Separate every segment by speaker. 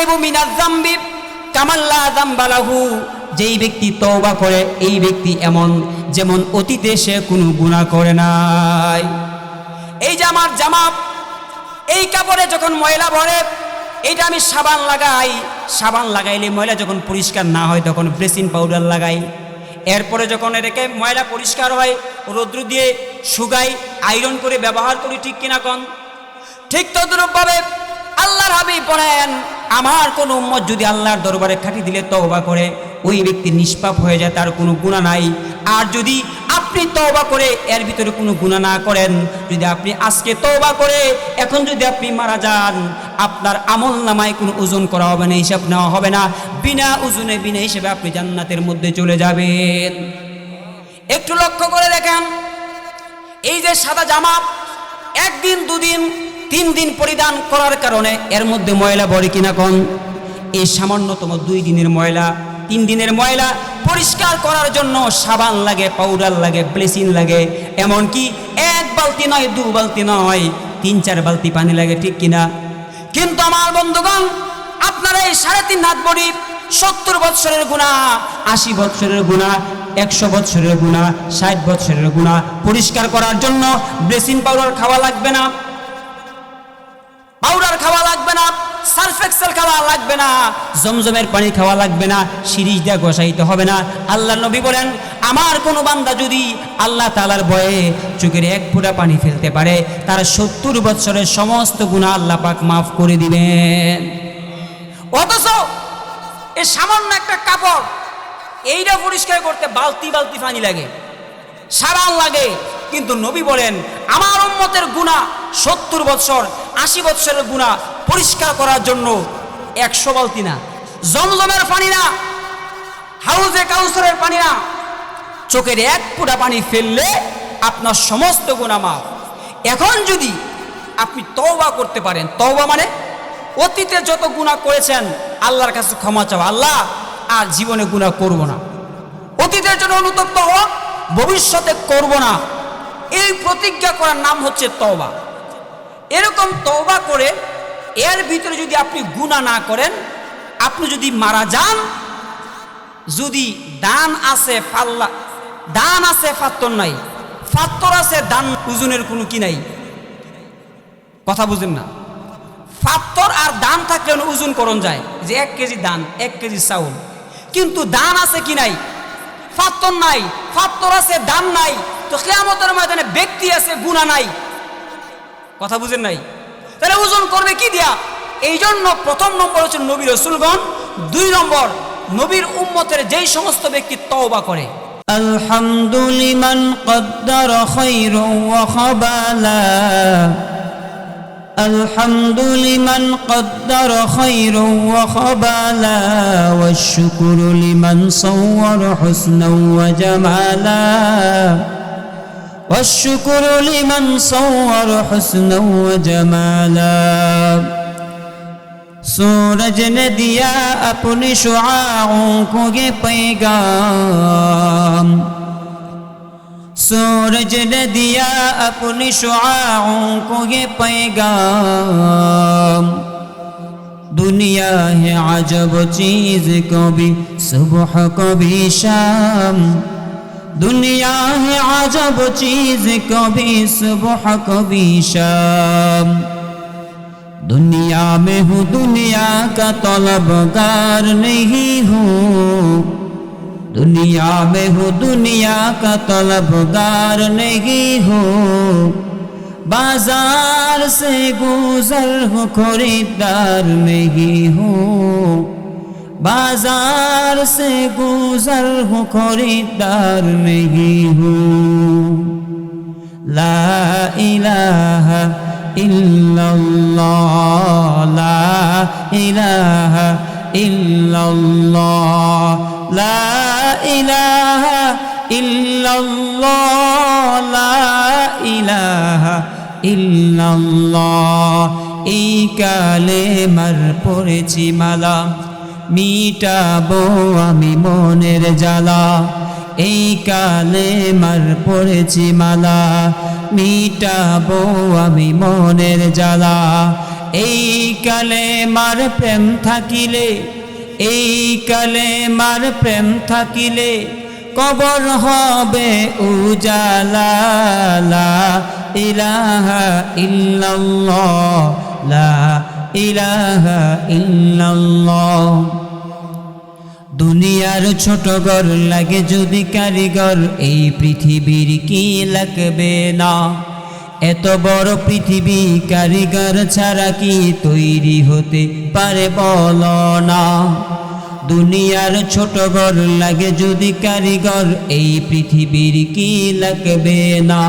Speaker 1: আত-তাইবু মিনাজ যামবি কামান লা যামবা লাহু, যেই ব্যক্তি তওবা করে এই ব্যক্তি এমন যেমন অতীতে সে কোনো গুনাহ করে নাই। এই যে আমার জামা, এই কাপড়ে যখন ময়লা ভরে, এইটা আমি সাবান লাগাই, সাবান লাগাইলে ময়লা যখন পরিষ্কার না হয় তখন ব্লিচিং পাউডার লাগাই। এরপরে যখন এটাকে ময়লা পরিষ্কার হয় রৌদ্র দিয়ে শুকাই, আয়রন করে ব্যবহার করি, ঠিক কিনা কোন? ঠিক তদ্রূপভাবে আল্লাহর হাবিব বলেন, আমার কোন উম্মত যদি আল্লাহর দরবারে খাঁটি দিলে তওবা করে, ওই ব্যক্তি নিষ্পাপ হয়ে যায়, তার কোনো গুনাহ নাই। আর যদি আপনি তওবা করে এর ভিতরে কোনো গুনাহ না করেন, যদি আপনি আজকে তওবা করে এখন যদি আপনি মারা যান, আপনার আমল নামায় কোনো ওজন করা হবে না, হিসাব নেওয়া হবে না, বিনা ওজনে বিনা হিসেবে আপনি জান্নাতের মধ্যে চলে যাবেন। একটু লক্ষ্য করে দেখেন, এই যে সাদা জামা একদিন দুদিন 3 দিন পরিধান করার কারণে এর মধ্যে ময়লা ভরে কিনা কোন? এই সামান্যতম 2 দিনের ময়লা 3 দিনের ময়লা পরিষ্কার করার জন্য সাবান লাগে, পাউডার লাগে, ব্লিচিং লাগে, এমনকি 1 বালতি নয়, 2 বালতি নয়, 3-4 বালতি পানি লাগে, ঠিক কিনা? কিন্তু আমার বন্ধুগণ, আপনারা এই 3.5 হাত বড়ি 70 বৎসরের গুনাহ, 80 বৎসরের গুনাহ, 100 বৎসরের গুনাহ, 60 বৎসরের গুনাহ পরিষ্কার করার জন্য ব্লিচিং পাউডার খাওয়া লাগবে না, পাউডার খাওয়া লাগবে না, সার্ফ এক্সেল খাওয়া লাগবে না, জমজমের পানি খাওয়া লাগবে না, সিরিজ দিয়ে ঘষাইতে হবে না। আল্লাহর নবী বলেন, আমার কোনো বান্দা যদি আল্লাহ তাআলার ভয়ে চোখের 1 ফোঁটা পানি ফেলতে পারে, তার 70 বৎসরের সমস্ত গুনাহ আল্লাহ পাক মাফ করে দিবেন। অথচ এই সামান্য একটা কাপড় এইটা পরিষ্কার করতে বালতি বালতি পানি লাগে, সাবান লাগে। কিন্তু নবী বলেন, আমার উম্মতের গুনাহ 70 বৎসর 80 বৎসরের গুনাহ পরিষ্কার করার জন্য 100 বালতি না, জমজমের পানি না, হাউজে কাউসারের পানি না, চোখের 1 ফোঁটা পানি ফেললে আপনার সমস্ত গুনাহ মাফ। এখন যদি আপনি তওবা করতে পারেন, তওবা মানে অতীতে যত গুনাহ করেছেন আল্লাহর কাছে ক্ষমা চাওয়া, আল্লাহ আর জীবনে গুনাহ করব না, অতীতের জন্য অনুতপ্ত হওয়া, ভবিষ্যতে করব না, এই প্রতিজ্ঞা করার নাম হচ্ছে তওবা। এরকম তওবা করে এর ভিতরে যদি আপনি গুনাহ না করেন, আপনি যদি মারা যান, যদি দান আছে পাল্লা, দান আছে ফাত্তর নাই, ফাত্তর আছে দান, ওজনের কোনো কি নাই, কথা বুঝেন না? ফাত্তর আর দান থাকলে ওজন করণ যায়, যে 1 কেজি দান 1 কেজি চাউল, কিন্তু দান আছে কি নাই? ফাত্তর নাই, ফাত্তর আছে দান নাই, তো কিয়ামতের ময়দানে ব্যক্তি আছে গুনাহ নাই, কথা বুঝেন নাই? তাহলে ওজন করবে কি দিয়া? এই জন্য প্রথম নম্বর হচ্ছে নবী রাসূলগণ, 2 নম্বর নবীর উম্মতের যেই সমস্ত ব্যক্তি তওবা করে।
Speaker 2: আলহামদুলিমান কদ্দারা খায়রান ওয়া খাবালা, আলহামদুলিমান কদ্দারা খায়রান ওয়া খাবালা, ওয়াশ শুকরু লিমান সাওয়ারা হুসনান ওয়া জামালা, والشكر لمن صور حسنا وجمالا। सूरज ने दिया अपने शुआओं को ये पैगाम, सूरज ने दिया अपने शुआओं को ये पैगाम, दुनिया है अजब चीज, कभी सुबह कभी शाम, दुनिया है अजब चीज, कभी सुबह कभी शाम, दुनिया में हूँ दुनिया का तलबगार नहीं हूँ, दुनिया में हूँ दुनिया का तलबगार नहीं हूँ, बाजार से गुजर हूँ खरीदार नहीं हूँ, बाजार से गुजर हूँ खरीदार नहीं हूँ। ला इलाहा इल्लल्लाह, ला इलाहा इल्लल्लाह, ला इलाहा इल्लल्लाह, ला इलाहा इल्लल्लाह। এই কালেমার পড়েছি মালা, মিটাবো আমি মনের জ্বালা, এই কালেমার পড়েছি মালা, মিটাবো আমি মনের জ্বালা, এই কালেমার প্রেম থাকিলে, এই কালেমার প্রেম থাকিলে কবর হবে উজালা। লা ইলাহা ইল্লাল্লাহ, লা ইলাহা ইল্লাল্লাহ। দুনিয়ার ছোট ঘর লাগে যদি কারিগর, এই পৃথিবীর কি লাগবে না। এত বড় পৃথিবী কারিগর ছাড়া কি তৈরি হতে পারে বলো না। দুনিয়ার ছোট ঘর লাগে যদি কারিগর, এই পৃথিবীর কি লাগবে না।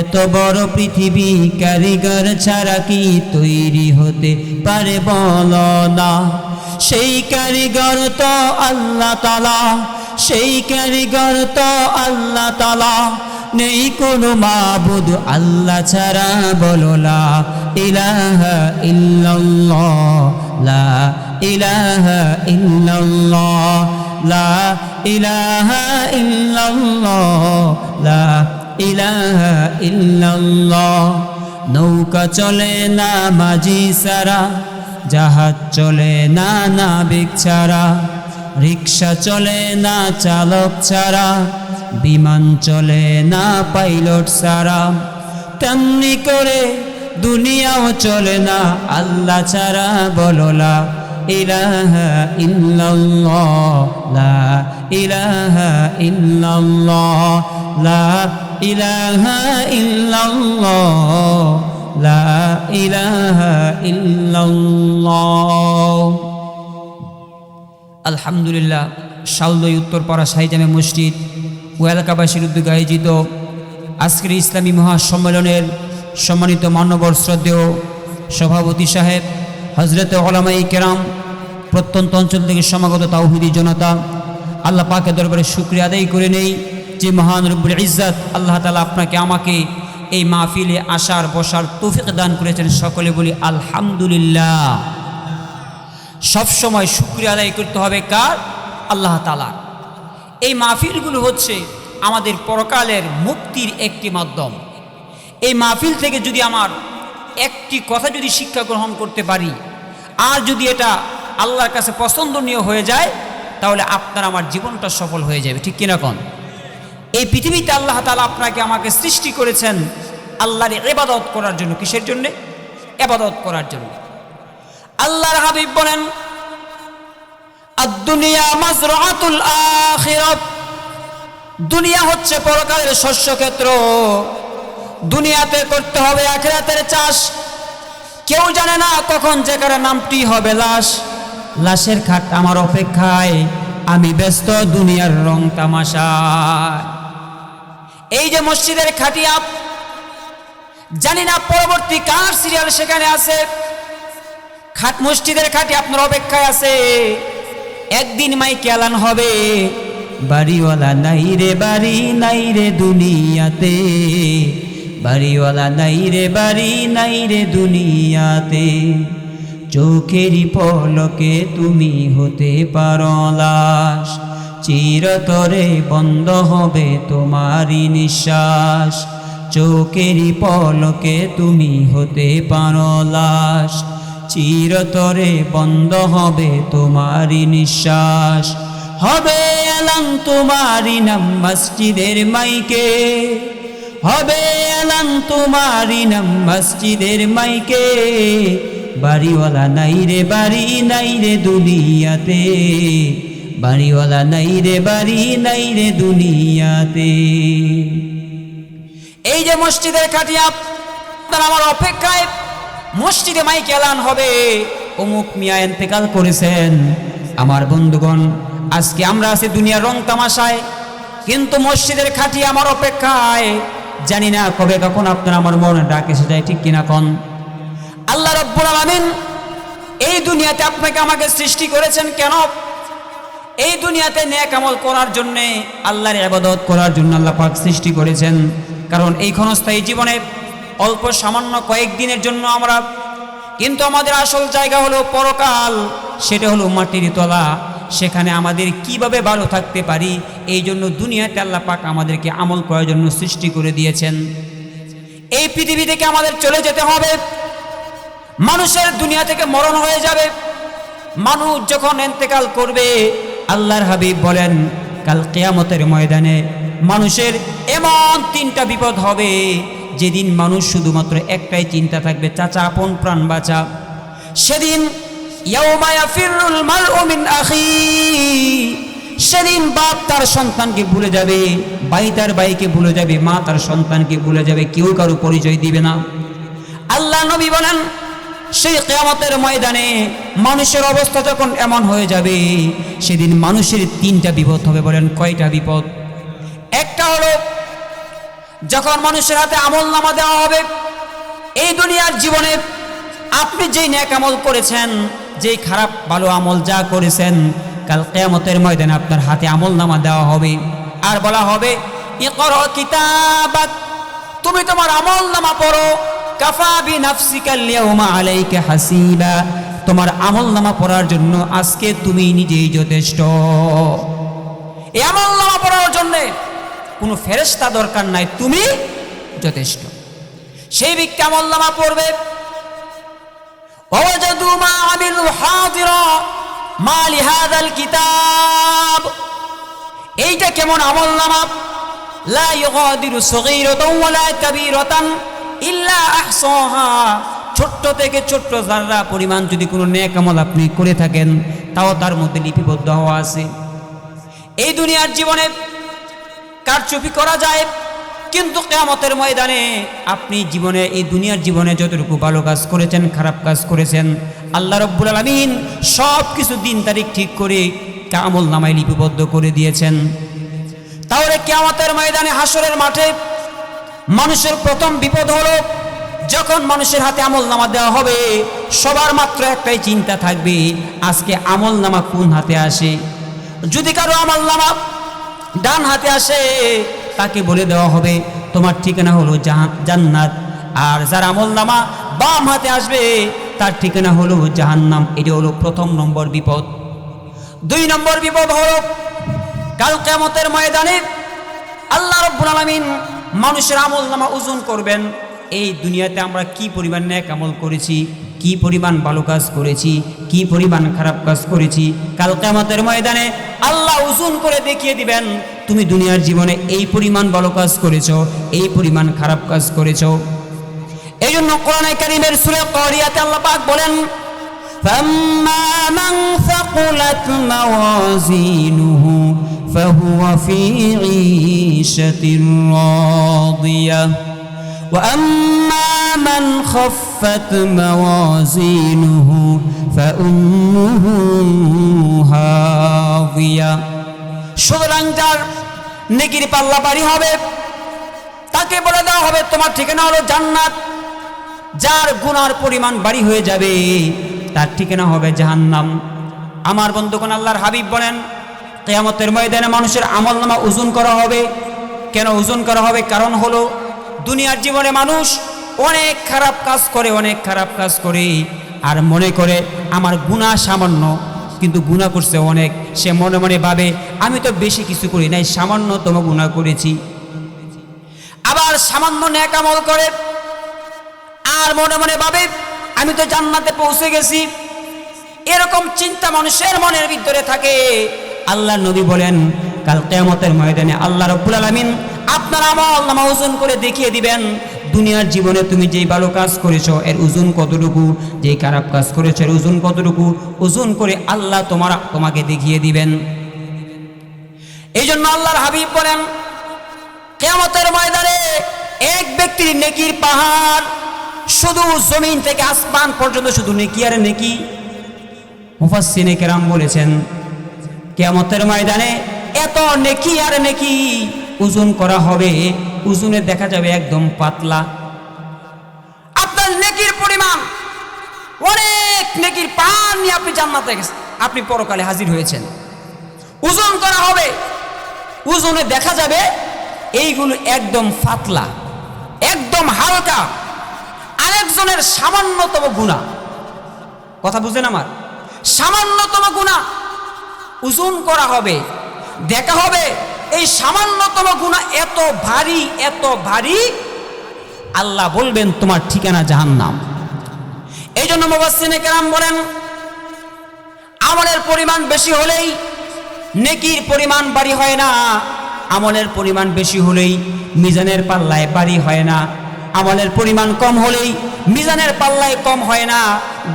Speaker 2: এত বড় পৃথিবী কারিগর ছাড়া কি তৈরি হতে পারে বলো না। সেই কারিগর তো আল্লাহ তাআলা, সেই কারিগর তো আল্লাহ তাআলা। নেই কোনো মাবুদ আল্লাহ ছাড়া, বলো লা ইলাহা ইল্লাল্লাহ, লা ইলাহা ইল্লাল্লাহ, লা ইলাহা ইল্লাল্লাহ, লা ইলাহা ইল্লাল্লাহ। নৌকা চলে না মাঝি ছাড়া, জাহাজ চলে না নাবিক ছাড়া, রিক্সা চলে না চালক ছাড়া, বিমান চলে না পাইলট ছাড়া। তেমনি করে দুনিয়াও চলে না আল্লাহ ছাড়া, বলো লা ইলাহা ইল্লাল্লাহ, লা ইলাহা ইল্লাল্লাহ, লা ইলাহা ইল্লাল্লাহ, লা ইলাহা ইল্লাল্লাহ।
Speaker 1: আলহামদুলিল্লাহ, শালদই উত্তরপাড়া শাহজামে মসজিদ ও এলাকাবাসীর উদ্যোগে আয়োজিত আজকের ইসলামী মহাসম্মেলনের সম্মানিত মান্যবর শ্রদ্ধেয় সভাপতি সাহেব হজরত ওলামায়ে কেরাম, প্রত্যন্ত অঞ্চল থেকে সমাগত তাওহীদি জনতা, আল্লাহ পাকের দরবারে শুকরিয়া আদায় করে নেই যে মহান রব্বুল ইজ্জত আল্লাহ তাআলা আপনাকে আমাকে এই মাহফিলে আসার বসার তৌফিক দান করেছেন। সকলে বলি আলহামদুলিল্লাহ। সবসময় শুকরিয়া আদায় করতে হবে কার? আল্লাহ তাআলার। এই মাহফিলগুলো হচ্ছে আমাদের পরকালের মুক্তির একটি মাধ্যম। এই মাহফিল থেকে যদি আমার একটি কথা যদি শিক্ষা গ্রহণ করতে পারি, আর যদি এটা আল্লাহর কাছে পছন্দনীয় হয়ে যায়, তাহলে আপনার আমার জীবনটা সফল হয়ে যাবে। ঠিক কিনা কোন? এই পৃথিবীতে আল্লাহ তাআলা আপনাকে আমাকে সৃষ্টি করেছেন আল্লাহর ইবাদত করার জন্য। কিসের জন্য? ইবাদত করার জন্য। আল্লাহর হাবিব বলেন, আদ-দুনিয়া মাজরাআতুল আখিরাত, দুনিয়া হচ্ছে পরকালের শস্যক্ষেত্র। দুনিয়াতে করতে হবে আখিরাতের চাষ। কেউ জানে না কখন যেখানে নামটি হবে লাশ। লাশের খাট আমার অপেক্ষায়, আমি ব্যস্ত দুনিয়ার রং তামাশায়। এই যে মসজিদের খাটিয়া, জানি না পরবর্তী কার সিরিয়াল সেখানে আছে। খাট মসজিদের খাটি আপনার অপেক্ষায় আছে। একদিন মাইকে এলান হবে,
Speaker 2: বাড়িওয়ালা নাই রে বাড়ি নাই রে দুনিয়াতে, বাড়িওয়ালা নাই রে বাড়ি নাই রে দুনিয়াতে। চোখেরই পলকে তুমি হতে পারো লাশ, চিরতরে বন্ধ হবে তোমারই নিঃশ্বাস। চোখেরই পলকে তুমি হতে পারো লাশ, চিরতরে বন্ধ হবে তোমারই নিঃশ্বাস। হবে এলান তোমারই নাম মসজিদের মাইকে, হবে এলান তোমারই নাম মসজিদের মাইকে। বাড়িওয়ালা নাই রে বাড়ি নাই রে দুনিয়াতে, বাড়িওয়ালা নাই রে বাড়ি নাই রে দুনিয়াতে।
Speaker 1: এই যে মসজিদের খাটিয়া আপনার আমার অপেক্ষায়, মসজিদে মাইকে এলান হবে, অমুক মিয়া ইন্তেকাল করেছেন। আমার বন্ধুগণ, আজকে আমরা আছি দুনিয়ার রং তামাশায়, কিন্তু মসজিদের খাটিয়া আমার অপেক্ষায়। জানি না কবে কখন আপনার আমার মনে ডাক এসে যায়। ঠিক কিনা কোন? আল্লাহ রাব্বুল আলামিন এই দুনিয়াতে আপনাকে আমাকে সৃষ্টি করেছেন কেন? এই দুনিয়াতে নেক আমল করার জন্য, আল্লাহর ইবাদত করার জন্য আল্লাহ পাক সৃষ্টি করেছেন। কারণ এই ক্ষণস্থায়ী জীবনে অল্প সামান্য কয়েকদিনের জন্য আমরা, কিন্তু আমাদের আসল জায়গা হলো পরকাল, সেটা হলো মাটির তলা। সেখানে আমাদের কিভাবে ভালো থাকতে পারি, এই জন্য দুনিয়াতে আল্লাহ পাক আমাদেরকে আমল করার জন্য সৃষ্টি করে দিয়েছেন। এই পৃথিবী থেকে আমাদের চলে যেতে হবে। মানুষের দুনিয়া থেকে মরণ হয়ে যাবে। মানুষ যখন ইন্তেকাল করবে, আল্লাহর হাবিব বলেন কাল কিয়ামতের ময়দানে মানুষের এমন 3টা বিপদ হবে, যেদিন মানুষ শুধুমাত্র একটাই চিন্তা থাকবে, চাচা আপন প্রাণ বাঁচা। সেদিন ইয়াউমা ইয়াফিরুল মারউ মিন আখি, সেদিন বাপ তার সন্তানকে ভুলে যাবে, ভাই তার ভাইকে ভুলে যাবে, মা তার সন্তানকে ভুলে যাবে, কেউ কারো পরিচয় দিবে না। আল্লাহ নবী বলেন সেই কিয়ামতের ময়দানে মানুষের অবস্থা যখন এমন হয়ে যাবে, সেদিন মানুষের 3টা বিপদ হবে। বলেন কয়টা বিপদ? একটা হলো যখন মানুষের হাতে আমলনামা দেওয়া হবে। এই দুনিয়ার জীবনে আপনি যেই নেক আমল করেছেন, যেই খারাপ ভালো আমল যা করেছেন, কাল কিয়ামতের ময়দানে আপনার হাতে আমলনামা দেওয়া হবে। আর বলা হবে ইকরা কিতাবাক, তুমি তোমার আমলনামা পড়ো। কাফা বিনাফসিকা আল-ইয়াওমা আলাইকা হাসিবা, তোমার আমলনামা পড়ার জন্য আজকে তুমি নিজেই যথেষ্ট। এই আমলনামা পড়ার জন্য কোনো ফেরেশতা দরকার নাই, তুমি যথেষ্ট। সেই ব্যক্তি আমলনামা পড়বে। ওয়াজাদু মা আমিলু হাদিরা মা লিহাদাল কিতাব, এইটা কেমন আমলনামা? লা ইউগাদিরু সগীরাতান ওয়ালা কাবীরাতান ইল্লা আহসাহা, ছোট্ট থেকে ছোট্ট যারা পরিমাণ যদি কোনো নেক আমল আপনি করে থাকেন, তাও তার মধ্যে লিপিবদ্ধ হওয়া আছে। এই দুনিয়ার জীবনে কারচুপি করা যায়, কিন্তু কিয়ামতের ময়দানে আপনি জীবনে এই দুনিয়ার জীবনে যতটুকু ভালো কাজ করেছেন, খারাপ কাজ করেছেন, আল্লাহ রাব্বুল আলামিন সব কিছু দিন তারিখ ঠিক করে আমলনামায় লিপিবদ্ধ করে দিয়েছেন। তাহলে কিয়ামতের ময়দানে হাসরের মাঠে মানুষের প্রথম বিপদ হলো যখন মানুষের হাতে আমলনামা দেওয়া হবে, সবার মাত্র একটাই চিন্তা থাকবে, আজকে আমলনামা কোন হাতে আসে। যদি কারো আমলনামা ডান হাতে আসে, তাকে বলে দেওয়া হবে তোমার ঠিকানা হলো জান্নাত। আর যার আমলনামা বাম হাতে আসবে, তার ঠিকানা হলো জাহান্নাম। এটা হলো প্রথম নম্বর বিপদ। 2 নম্বর বিপদ হলো কাল কিয়ামতের ময়দানে আল্লাহ রাব্বুল আলামিন মানুষের আমলনামা ওজন করবেন। এই দুনিয়াতে আমরা কি পরিমাণ নেক আমল করেছি, কি পরিমাণ ভালো কাজ করেছি, কি পরিমাণ খারাপ কাজ করেছি, কাল কিয়ামতের ময়দানে আল্লাহ ওজন করে দেখিয়ে দিবেন তুমি দুনিয়ার জীবনে এই পরিমাণ ভালো কাজ করেছো, এই পরিমাণ খারাপ কাজ করেছো। এই জন্য কোরআনে কারীমের সূরা কারিয়াতে আল্লাহ পাক বলেন ফাম্মা মান সাকুলাত মাওয়াজিনুহু ফাহুয়া ফি ঈশাতির রাদিয়াহ ওয়া আম্মা মান খাফফাত মাওয়াজিনুহু ফাউম্মুহু হাওিয়া। সুতরাং যার নেকির পাল্লা ভারী হবে, তাকে বলে দেওয়া হবে তোমার ঠিকানা হলো জান্নাত। যার গুনার পরিমাণ ভারী হয়ে যাবে, তার ঠিকানা হবে জাহান্নাম। আমার বন্ধুগণ, আল্লাহর হাবিব বলেন কিয়ামতের ময়দানে মানুষের আমলনামা ওজন করা হবে। কেন ওজন করা হবে? কারণ হলো দুনিয়ার জীবনে মানুষ অনেক খারাপ কাজ করে, অনেক খারাপ কাজ করে, আর মনে করে আমার গুনাহ সামান্য, কিন্তু গুনাহ করছে অনেক। সে মনে মনে ভাবে আমি তো বেশি কিছু করি নাই, সামান্যতম গুনাহ করেছি। আবার সামান্য নেক আমল করে আর মনে মনে ভাবে আমি তো জান্নাতে পৌঁছে গেছি। এরকম চিন্তা মানুষের মনের ভিতরে থাকে। আল্লাহ নবী বলেন কাল কিয়ামতের ময়দানে আল্লাহ রাব্বুল আলামিন আপনার আমলনামা ওজন করে দেখিয়ে দিবেন দুনিয়ার জীবনে তুমি যেই ভালো কাজ করেছো এর ওজন কতটুকু, যেই খারাপ কাজ করেছো এর ওজন কতটুকু, ওজন করে আল্লাহ তোমাকে দেখিয়ে দিবেন। এই জন্য আল্লাহর হাবিব বলেন কিয়ামতের ময়দানে এক ব্যক্তির নেকির পাহাড়, শুধু জমিন থেকে আসমান পর্যন্ত শুধু নেকি আর নেকি। মুফাসসিরে কেরাম বলেছেন কিয়ামতের ময়দানে এত নেকি আর নেকি ওজন করা হবে, ওজনে দেখা যাবে একদম পাতলা। আপনার নেকির পরিমাণ অনেক, নেকির পান নিয়ে আপনি জান্নাতে গেছেন, আপনি পরকালে হাজির হয়েছেন। ওজন করা হবে, ওজনে দেখা যাবে এইগুলো একদম পাতলা, একদম হালকা। আরেকজনের সামান্যতম গুনাহ, কথা বুঝেন আমার, সামান্যতম গুনাহ ওজন করা হবে, দেখা হবে এই সামান্যতম গুনাহ এত ভারী, এত ভারী, আল্লাহ বলবেন তোমার ঠিকানা জাহান্নাম। এই জন্য মুফাসসিরিনে কেরাম বলেন, আমলের পরিমাণ বেশি হলেই নেকির পরিমাণ বাড়ি হয় না, আমলের পরিমাণ বেশি হলেই মিজানের পাল্লায় বাড়ি হয় না, আমলের পরিমাণ কম হলেই মিজানের পাল্লায় কম হয় না,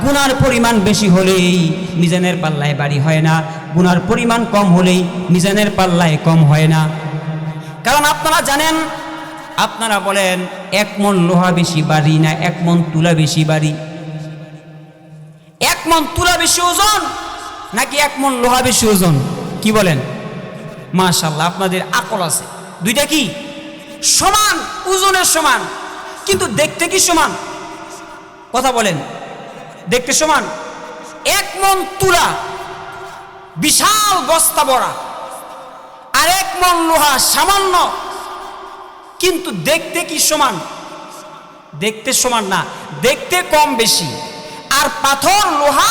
Speaker 1: গুনার পরিমাণ বেশি হলেই মিজানের পাল্লায় বাড়ি হয় না, গুনার পরিমাণ কম হলেই মিজানের পাল্লায় কম হয় না। কারণ আপনারা জানেন, আপনারা বলেন 1 মণ লোহা বেশি বাড়ি না 1 মণ তুলা বেশি বাড়ি? 1 মণ তুলা বেশি ওজন নাকি 1 মণ লোহা বেশি ওজন? কি বলেন? মাশাআল্লাহ, আপনাদের আকল আছে। দুইটা কি সমান, ওজনের সমান, কিন্তু দেখতে কি সমান? কথা বলেন, দেখতে সমান? 1 মণ তুলা বিশাল বস্তা ভরা, আর 1 মণ লোহা সামান্য, কিন্তু দেখতে কি সমান? দেখতে সমান না, দেখতে কম বেশি। আর পাথর লোহা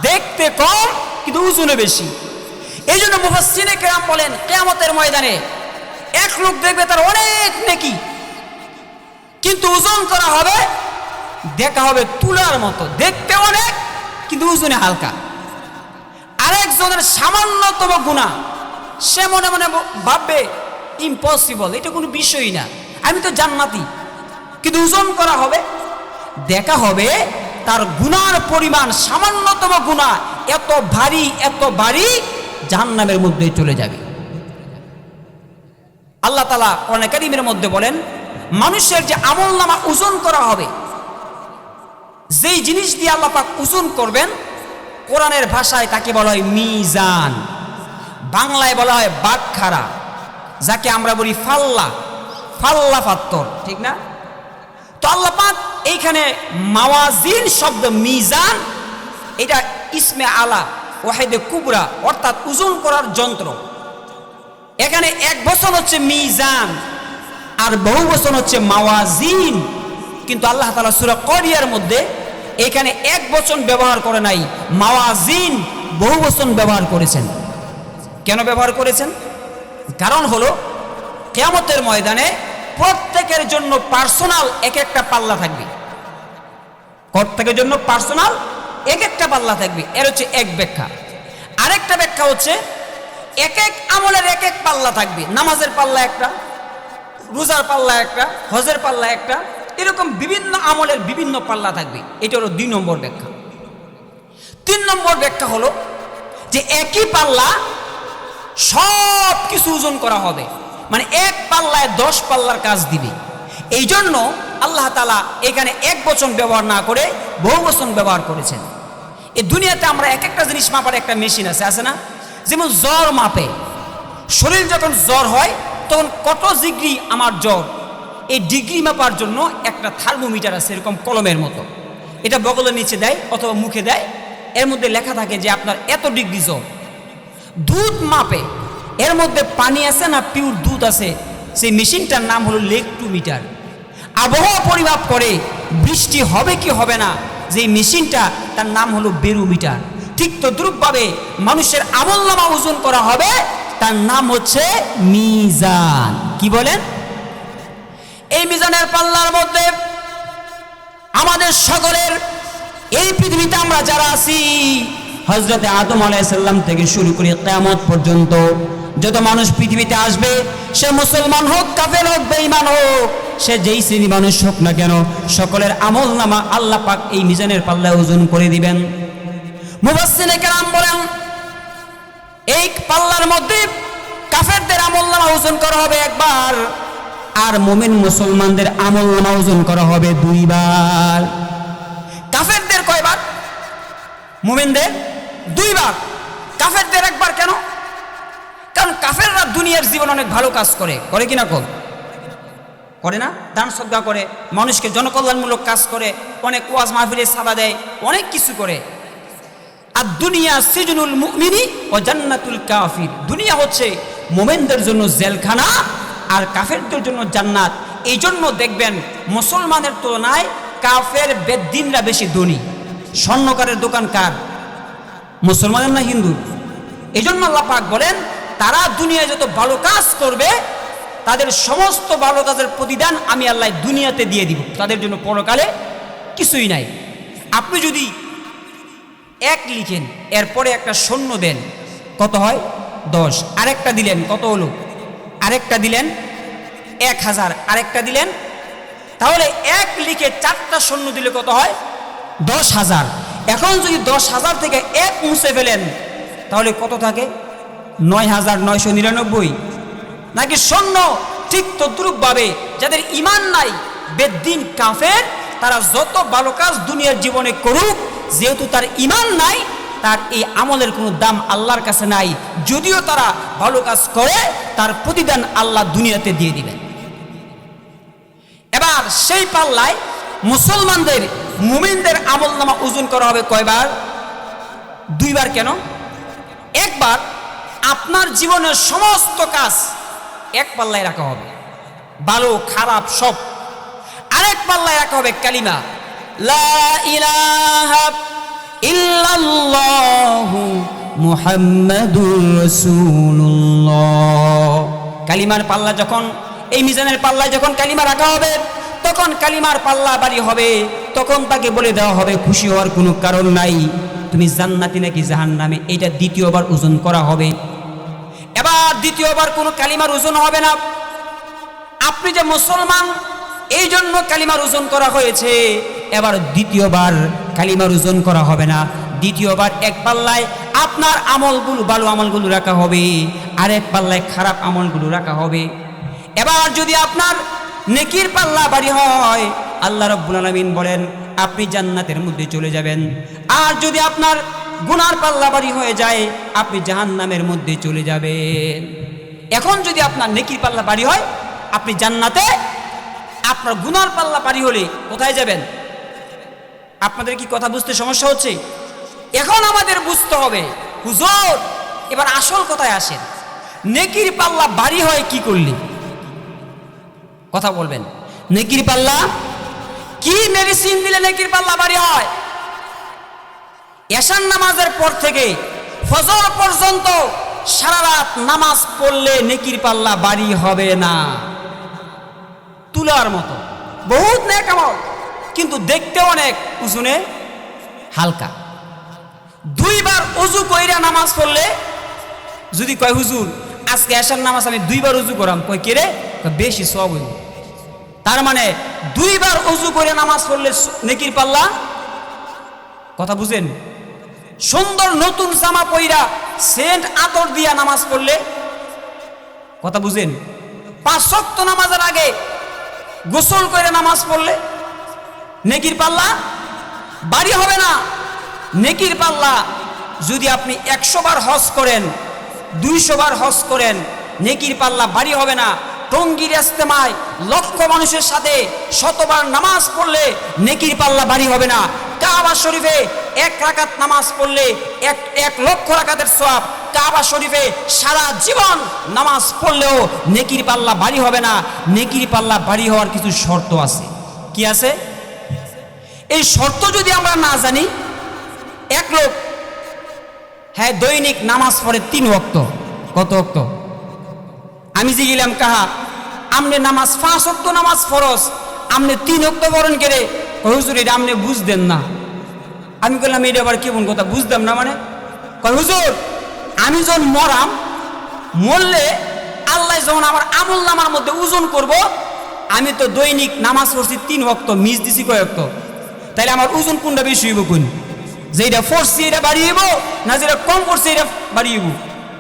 Speaker 1: দেখতে কম কিন্তু ওজনে বেশি। এই জন্য মুফাসসিরিনে কেরাম বলেন, কিয়ামতের ময়দানে এক লোক দেখবে তার অনেক নেকি, কিন্তু ওজন করা হবে, দেখা হবে তুলার মতো, দেখতে অনেক কিন্তু ওজনে হালকা। আরেকজনের সামান্যতম গুনাহ, সে মনে মনে ভাববে ইম্পসিবল, এটা কোনো বিষয়ই না, আমি তো জান্নাতি, কিন্তু ওজন করা হবে, দেখা হবে তার গুনার পরিমাণ, সামান্যতম গুনাহ এত ভারী জাহান্নামের মধ্যে চলে যাবে। আল্লাহ তাআলা কোরআনে কারীমের মধ্যে বলেন, মানুষের যে আমলনামা ওজন করা হবে, যেই জিনিস দিয়ে আল্লাহ পাক ওজন করবেন, কোরআনের ভাষায় তাকে বলা হয় মিজান, বাংলায় বলা হয় বাটখারা, যাকে আমরা বলি ফাল্লা পাত্তর, ঠিক না? তো আল্লাহ পাক এইখানে মাওয়াজিন শব্দ, মিজান, এটা ইসমে আলা ওয়াহিদে কুবরা, অর্থাৎ ওজন করার যন্ত্র। এখানে এক বচন হচ্ছে মিজান আর বহু বচন হচ্ছে মাওয়াজিন, কিন্তু আল্লাহ তাআলা সূরা করিয়ার মধ্যে এখানে এক বচন ব্যবহার করে নাই, মাওয়াজিন বহু বচন ব্যবহার করেছেন। কেন ব্যবহার করেছেন? কারণ হলো কিয়ামতের ময়দানে প্রত্যেকের জন্য পার্সোনাল এক একটা পাল্লা থাকবে, প্রত্যেকের জন্য পার্সোনাল এক একটা পাল্লা থাকবে। এর হচ্ছে এক ব্যাখ্যা। আরেকটা ব্যাখ্যা হচ্ছে এক এক আমলের এক এক পাল্লা থাকবে, নামাজের পাল্লা একটা, রোজার পাল্লা একটা, হজের পাল্লা একটা, এরকম বিভিন্ন আমলের বিভিন্ন পাল্লা থাকবে। এটা হলো 2 নম্বর ব্যাখ্যা। 3 নম্বর ব্যাখ্যা হলো যে একই পাল্লা সব কিছু ওজন করা হবে, মানে এক পাল্লায় 10 পাল্লার কাজ দিবে। এই জন্য আল্লাহ তাআলা এখানে এক বচন ব্যবহার না করে বহু বচন ব্যবহার করেছেন। এই দুনিয়াতে আমরা এক একটা জিনিস মাপার একটা মেশিন আছে না? যেমন জ্বর মাপে, শরীর যখন জ্বর হয় তখন কত ডিগ্রি আমার জ্বর, এই ডিগ্রি মাপার জন্য একটা থার্মোমিটার আছে, এরকম কলমের মতো, এটা বগলের নিচে দেয় অথবা মুখে দেয়, এর মধ্যে লেখা থাকে যে আপনার এত ডিগ্রি জ্বর। দুধ মাপে, এর মধ্যে পানি আছে না পিওর দুধ আছে, সেই মেশিনটার নাম হলো লেকটোমিটার। আবহাওয়া পরিমাপ করে বৃষ্টি হবে কি হবে না, যে মেশিনটা তার নাম হলো বেরোমিটার। ঠিক তদ্রূপভাবে মানুষের আমলনামা ওজন করা হবে, তার নাম হচ্ছে মিজান। কি বলেন? এই মিজানের পাল্লার মধ্যে আমাদের সকলের, এই পৃথিবীতে আমরা যারা আছি, হযরতে আদম আলাইহিস সালাম থেকে শুরু করে কিয়ামত পর্যন্ত যত মানুষ পৃথিবীতে আসবে, সে মুসলমান হোক, কাফের হোক, বেঈমান হোক, সে যেই শ্রেণী মানুষ হোক না কেন, সকলের আমলনামা আল্লাহ পাক এই মিজানের পাল্লায় ওজন করে দিবেন। মুফাসসিরিনে কেরাম বলেন, এই পাল্লার মধ্যে কাফেরদের আমলনামা ওজন করা হবে একবার, আর মুমিন মুসলমানদের আমলনামা ওজন করা হবে 2 বার। কাফেরদের কয়বার? মুমিনদের 2 বার, কাফেরদের একবার। কেন? কারণ কাফেররা দুনিয়ার জীবন অনেক ভালো কাজ করে, করে কিনা? করে না? দান সদকা করে, মানুষকে জনকল্যাণমূলক কাজ করে, অনেক ওয়াজ মাহফিলে সাদা দেয়, অনেক কিছু করে। আর দুনিয়া সিজনুল মুমিনি ও জান্নাতুল কাফির, দুনিয়া হচ্ছে মুমিনদের জন্য জেলখানা আর কাফেরদের জন্য জান্নাত। এই জন্য দেখবেন মুসলমানের তুলনায় কাফের বেদ্দিনরা বেশি ধনী। স্বর্ণকারের দোকান কার? মুসলমানের না হিন্দুর? এই জন্য আল্লাহ পাক বলেন, তারা দুনিয়ায় যত ভালো কাজ করবে তাদের সমস্ত ভালো কাজের প্রতিদান আমি আল্লাহ দুনিয়াতে দিয়ে দিব, তাদের জন্য পরকালে কিছুই নাই। আপনি যদি 1 লিখেন, এরপরে একটা শূন্য দেন, কত হয়? 10। আরেকটা দিলেন, কত হলো? আরেকটা দিলেন 1000, আরেকটা দিলেন, তাহলে 1 লিখে 4টা শূন্য দিলে কত হয়? 10,000। এখন যদি 10,000 থেকে 1 মুছে ফেলেন তাহলে কত থাকে? 9,999। নাকি শূন্য? ঠিক তদ্রূপভাবে যাদের ঈমান নাই, বেদ্দিন কাফের, তারা যত ভালো কাজ দুনিয়ার জীবনে করুক, যেহেতু তার ঈমান নাই, তার এই আমলের কোনো দাম আল্লাহর কাছে নাই। যদিও তারা ভালো কাজ করে, তার প্রতিদান আল্লাহ দুনিয়াতে দিয়ে দিবেন। এবার সেই পাল্লায় মুসলমানদের, মুমিনদের আমলনামা ওজন করা হবে কয়বার? 2 বার। কেন? একবার আপনার জীবনের সমস্ত কাজ এক পাল্লায় রাখা হবে, ভালো খারাপ সব। আরেক পাল্লায় রাখা হবে কালিমা, লা ইলাহা ইল্লাল্লাহু মুহাম্মাদুর রাসূলুল্লাহ। কালিমার পাল্লা যখন, এই মিজানের পাল্লায় যখন কালিমা রাখা হবে, তখন কালিমার পাল্লা ভারী হবে। তখন তাকে বলে দেওয়া হবে, খুশি হওয়ার কোনো কারণ নাই, তুমি জান্নাতি নাকি জাহান্নামে, এটা দ্বিতীয়বার ওজন করা হবে। এবার দ্বিতীয়বার কোনো কালিমার ওজন হবে না। আপনি যে মুসলমান, এই জন্য কালিমার ওজন করা হয়েছে। এবার দ্বিতীয়বার কালিমার ওজন করা হবে না। দ্বিতীয়বার এক পাল্লায় আপনার আমলগুলো, ভালো আমলগুলো রাখা হবে, আর এক পাল্লায় খারাপ আমলগুলো রাখা হবে। এবার যদি আপনার নেকির পাল্লা ভারী হয়, আল্লাহ রাব্বুল আলামিন বলেন আপনি জান্নাতের মধ্যে চলে যাবেন। আর যদি আপনার গুনার পাল্লা ভারী হয়ে যায়, আপনি জাহান্নামের মধ্যে চলে যাবেন। এখন যদি আপনার নেকির পাল্লা ভারী হয়, আপনি জান্নাতে, আপনার গুনার পাল্লা ভারী হলে কোথায় যাবেন? আপনাদের কি কথা বুঝতে সমস্যা হচ্ছে? এখন আমাদের বুঝতে হবে, হুজুর এবার আসল কথায় আসেন, নেকির পাল্লা ভারী হয় কি করলে? কথা বলবেন। নেকির পাল্লা কি মেডিসিন দিলে নেকির পাল্লা ভারী হয়? এশার নামাজের পর থেকে ফজর পর্যন্ত সারা রাত নামাজ পড়লে নেকির পাল্লা ভারী হবে না। তুলার মতো বহুত নেক আমল, কিন্তু দেখতে অনেক ওজনে হালকা। 2 বার ওযু কইরা নামাজ পড়লে, যদি কয় হুজুর আজকে এশার নামাজ আমি 2 বার ওযু করাম, কই কে রে? বেশি সওয়াব হইব। তার মানে 2 বার ওযু করে নামাজ পড়লে নেকির পাল্লা, কথা বুঝেন? সুন্দর নতুন জামা পইরা সেন্ট আতর দিয়া নামাজ পড়লে, কথা বুঝেন? 5 ওয়াক্ত নামাজের আগে গোসল করে নামাজ পড়লে নেকির পাল্লা ভারী হবে না। নেকির পাল্লা যদি আপনি 100 বার হজ করেন, 200 বার হজ করেন, নেকির পাল্লা ভারী হবে না। টঙ্গীর ইজতেমায় লক্ষ মানুষের সাথে 100 বার নামাজ পড়লে নেকির পাল্লা ভারী হবে না। কাবা শরীফে 1 রাকাত নামাজ পড়লে 1 লক্ষ রাকাতের সওয়াব। কাবা শরীফে সারা জীবন নামাজ পড়লেও নেকির পাল্লা ভারী হবে না। নেকির পাল্লা ভারী হওয়ার কিছু শর্ত আছে। কি আছে? এই শর্ত যদি আমরা না জানি, এক লোক হ্যাঁ দৈনিক নামাজ পড়ে 3 ওয়াক্ত, কত ওয়াক্ত? আমি যে গেলাম কাহা, আমনে নামাজ 5 ওয়াক্ত নামাজ ফরজ, আমনে 3 ওয়াক্ত পড়েন কেরে? হুজুর এটা আমনে বুঝদেন না। আমি বললাম এটা আবার কেমন কথা, বুঝতাম না মানে? কয় হুজুর আমি যখন মরলে আল্লাহ যখন আমার আমল নামার মধ্যে ওজন করব, আমি তো দৈনিক নামাজ পড়ছি 3 ওয়াক্ত, মিস দিছি কয় ওয়াক্ত, তাইলে আমার ওজন কোনটা বেশি হইব? কোন যেটা পড়ছি এটা বাড়িয়ে না যেটা কম পড়ছি এটা বাড়িয়ে?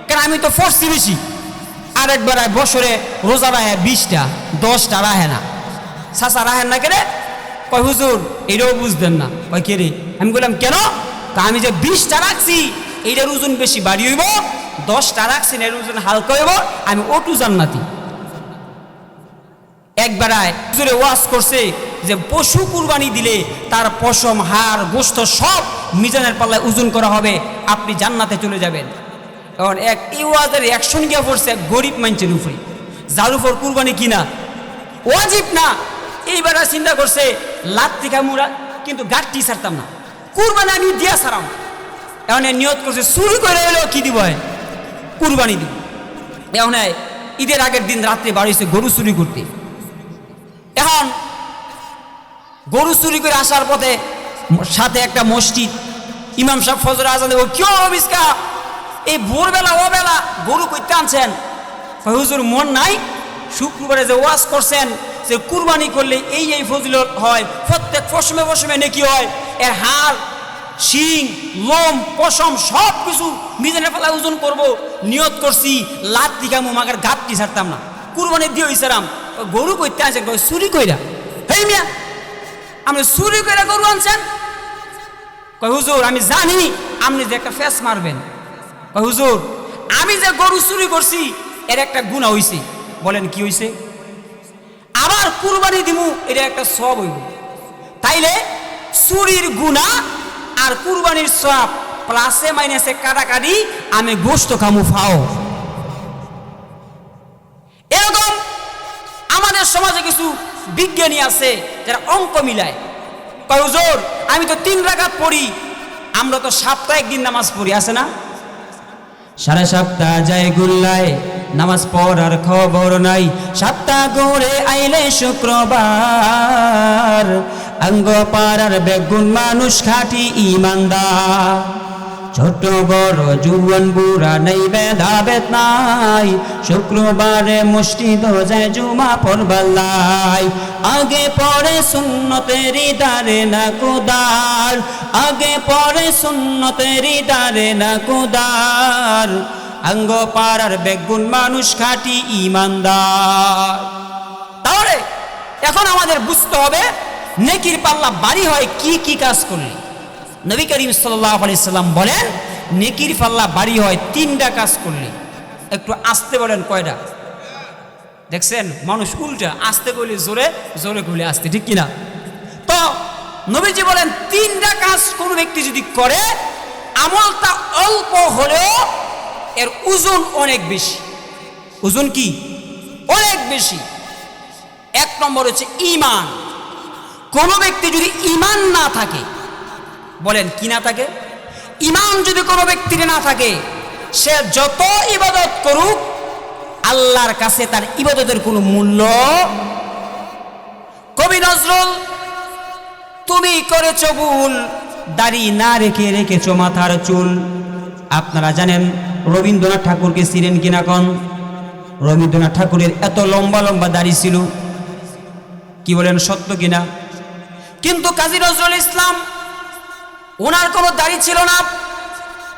Speaker 1: কেন আমি তো পড়ছি বেশি। আর একবার বছরে রোজা রাহে 20টা, 10টা রাহে না। চাচা রাহেন না কেন? কয় হুজুর এটাও বুঝতেন না। কয় কে রে? আমি বললাম কেন? তা আমি যে 20টা রাখছি এইটার ওজন বেশি বাড়ি হইব, 10টা রাখছি না এর ওজন হালকা হইব, আমি ওটু জান্নাতি। একবার হুজুরে ওয়াজ করছে যে পশু কুরবানি দিলে তার পশম, হাড়, গোশত সব মিজানের পাল্লায় ওজন করা হবে, আপনি জান্নাতে চলে যাবেন। কারণ এই ওয়াজের অ্যাকশন গিয়ে পড়ছে গরিব মানুষের উপরে, যার উপর কুরবানি কিনা ওয়াজিব না। এইবার চিন্তা করছে লাত্তি খামুরা, কিন্তু গাঠটি ছাড়তাম না, কুরবানি আমি দিয়া ছাড়াম। এখন নিয়ত করছে চুরি করে এলেও কি দিব, কুরবানি দিব। এখন ঈদের আগের দিন রাত্রে বাড়িছে গরু চুরি করতে। এখন গরু চুরি করে আসার পথে সাথে একটা মসজিদ, ইমাম সাহেব ফজর আজান দেব, কেউ অবিষ্কা এই ভোরবেলা অবেলা গরু কইতে আনছেন? হুজুর মন নাই, শুক্রবারে যে ওয়াজ করছেন যে কুরবানি করলে এই ফজিলত হয়, প্রত্যেক পশমে পশমে নেকি হয়, এর হাড় শিং লোম পশম সব কিছু মিজানের ফেলা ওজন করব, নিয়ত করছি লাত দিঘামু মাগার গাতটি ছাড়তাম না, কুরবানি দিয়ে হইসারাম। গরু কইতে আনছেন চুরি কইরা? হেই মিয়া, আপনি চুরি কইরা গরু আনছেন? কয় হুজুর আমি জানি আপনি যে একটা ফেস মারবেন। কয় হুজুর আমি যে গরু চুরি করছি এর একটা গুনাহ হইছে। বলেন কি হইছে? আবার কুরবানি দিমু এটা একটা সওয়াব হইব। তাইলে চুরির গুনাহ আর কুরবানির সওয়াব প্লাসে মাইনাসে কাটাকাটি, আমি গোশত খামু ফাও। এরকম আমাদের সমাজে কিছু বিজ্ঞানী আছে যারা অঙ্ক মিলায়। কয় হুজুর আমি তো 3 রাকাত পড়ি, আমরা তো সপ্তাহে একদিন নামাজ পড়ি, আছে না?
Speaker 2: সারা সপ্তাহ যায় গুল্লায়, নামাজ পড়ার খবর নাই, সপ্তাহ ঘুরে আইলে শুক্রবার, অঙ্গ পাড়ার বেগুন মানুষ খাঁটি ইমানদার, ছোট বড় জুয়ান বুড়া নেই ভেদাভেদ নাই, শুক্রবারে মসজিদ যায় জুমা পড়বাল্লাই, আগে পরে সুন্নতেরি দারে না কুদার, আগে পরে সুন্নতেরি দারে না কুদার, অঙ্গ পাড়ার বেগুন মানুষ খাঁটি ইমানদার।
Speaker 1: তাহলে এখন আমাদের বুঝতে হবে নেকির পাল্লা বাড়ি হয় কি কি কাজ করলে। নবী করিম সাল্লাল্লাহু আলাইহি সাল্লাম বলেন নেকির পাল্লা বাড়ি হয় 3টা কাজ করলে। একটু আস্তে বলেন কয়টা? দেখছেন মানুষ উল্টা, আস্তে কইলে জোরে, জোরে কইলে আস্তে, ঠিক কিনা? তো নবীজি বলেন 3টা কাজ কোন ব্যক্তি যদি করে আমলটা অল্প হলেও এর ওজন অনেক বেশি। ওজন কি? অনেক বেশি। 1 নম্বর হচ্ছে ঈমান। কোন ব্যক্তি যদি ঈমান না থাকে, বলেন কি না থাকে? ঈমান যদি কোনো ব্যক্তির না থাকে, সে যত ইবাদত করুক আল্লাহর কাছে তার ইবাদতের কোনো মূল্য। কবি নজরুল তুমি করেছো ভুল,
Speaker 2: দাড়ি না রেখে রেখেছো মাথার চুল। আপনারা জানেন রবীন্দ্রনাথ ঠাকুরকে চিনেন কিনা কোন? রবীন্দ্রনাথ ঠাকুরের এত লম্বা লম্বা দাড়ি ছিল, কি বলেন সত্য কিনা?
Speaker 1: কিন্তু কাজী নজরুল ইসলাম ওনার কোনো দাড়ি ছিল না,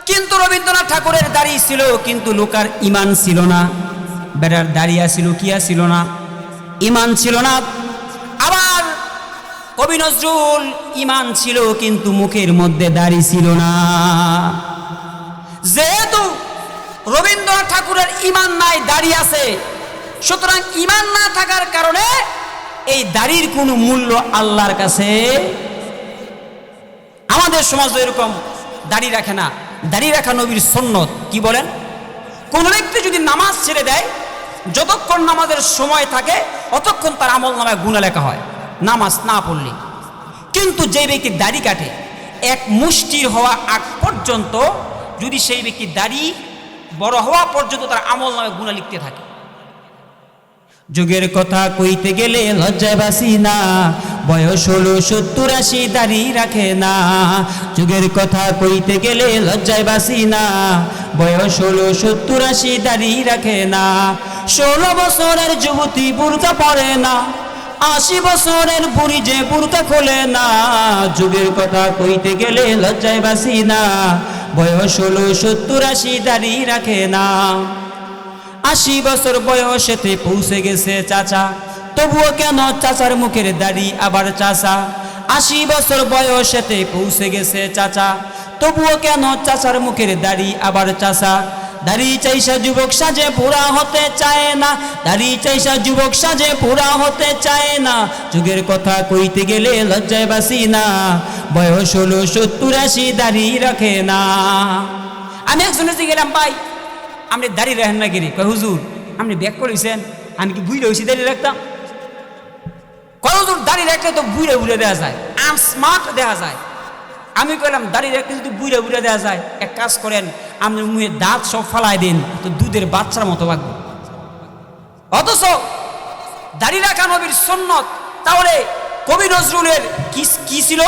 Speaker 1: কিন্তু রবীন্দ্রনাথ ঠাকুরের দাড়ি ছিল, কিন্তু লোকার
Speaker 2: ঈমান ছিল না। বেটার দাড়ি ছিল, কি ছিল না? ঈমান ছিল না।
Speaker 1: আবার কবি নজরুল ঈমান ছিল কিন্তু
Speaker 2: মুখের মধ্যে দাড়ি ছিল না।
Speaker 1: যেহেতু রবীন্দ্রনাথ ঠাকুরের ঈমান নাই, দাড়ি আছে, সুতরাং ঈমান না থাকার কারণে এই দাড়ির কোনো মূল্য আল্লাহর কাছে। আমাদের সমাজে এরকম দাড়ি রাখে না। দাড়ি রাখা নবীর সুন্নত। কি বলেন? কোন ব্যক্তি যদি নামাজ ছেড়ে দেয়, যতক্ষণ নামাজের সময় থাকে অতক্ষণ তার আমল নামায় গুনাহ লেখা হয় নামাজ না পড়লে। কিন্তু যে ব্যক্তি দাড়ি কাটে, এক মুষ্টির হওয়া আগ পর্যন্ত, যদি সেই ব্যক্তি দাড়ি বড় হওয়া পর্যন্ত তার আমল নামায় গুনাহ লিখতে থাকে।
Speaker 2: যুগের কথা কইতে গেলে লজ্জায় বাসি না, বয়স হলো 70-80 দাড়ি রাখে না। যুগের কথা কইতে গেলে লজ্জায় বাসি না, বয়স হলো 70-80 দাড়ি রাখে না। 16 বছরের যুবতী বুরকা পরে না, 80 বছরের বুড়ি যে বুরকা খোলে না। যুগের কথা কইতে গেলে লজ্জায় বাসি না, বয়স হলো 70-80 দাড়ি রাখে না। 80 বছর বয়সেতে পৌঁছে গেছে চাচা, তবুও কেন চাচার মুখের দাড়ি আবার চাচা। 80 বছর বয়সেতে পৌঁছে গেছে চাচা, তবুও কেন চাচার মুখের দাড়ি আবার চাচা। দাড়ি চাইসা যুবক সাজে পুরা হতে চায় না, দাড়ি চাইসা যুবক সাজে পুরা হতে চায় না। যুগের কথা কইতে গেলে লজ্জায় বাসি না, বয়স হলো 70-80 দাড়ি রাখে না।
Speaker 1: আমি একজনের দিকে গেলাম, ভাই আপনি দাড়ি রাখেন না গিরি? কয় হুজুর আপনি ব্যাক করেছেন, আমি কি বুঝলে হয়েছি দাড়ি রাখতাম? কয় হুজুর দাড়ি রাখলে তো বুড়ে বুড়ে দেওয়া যায়, আনস্মার্ট দেওয়া যায়। আমি কইলাম দাড়ি রাখলে যদি বুড়ে বুড়ে দেওয়া যায়, এক কাজ করেন আপনি মুখে দাঁত সব ফালাই দিন, তো দুধের বাচ্চার মতো লাগবে। অথচ দাড়ি রাখা নবীর সুন্নত। তাহলে কবি নজরুলের কি ছিল?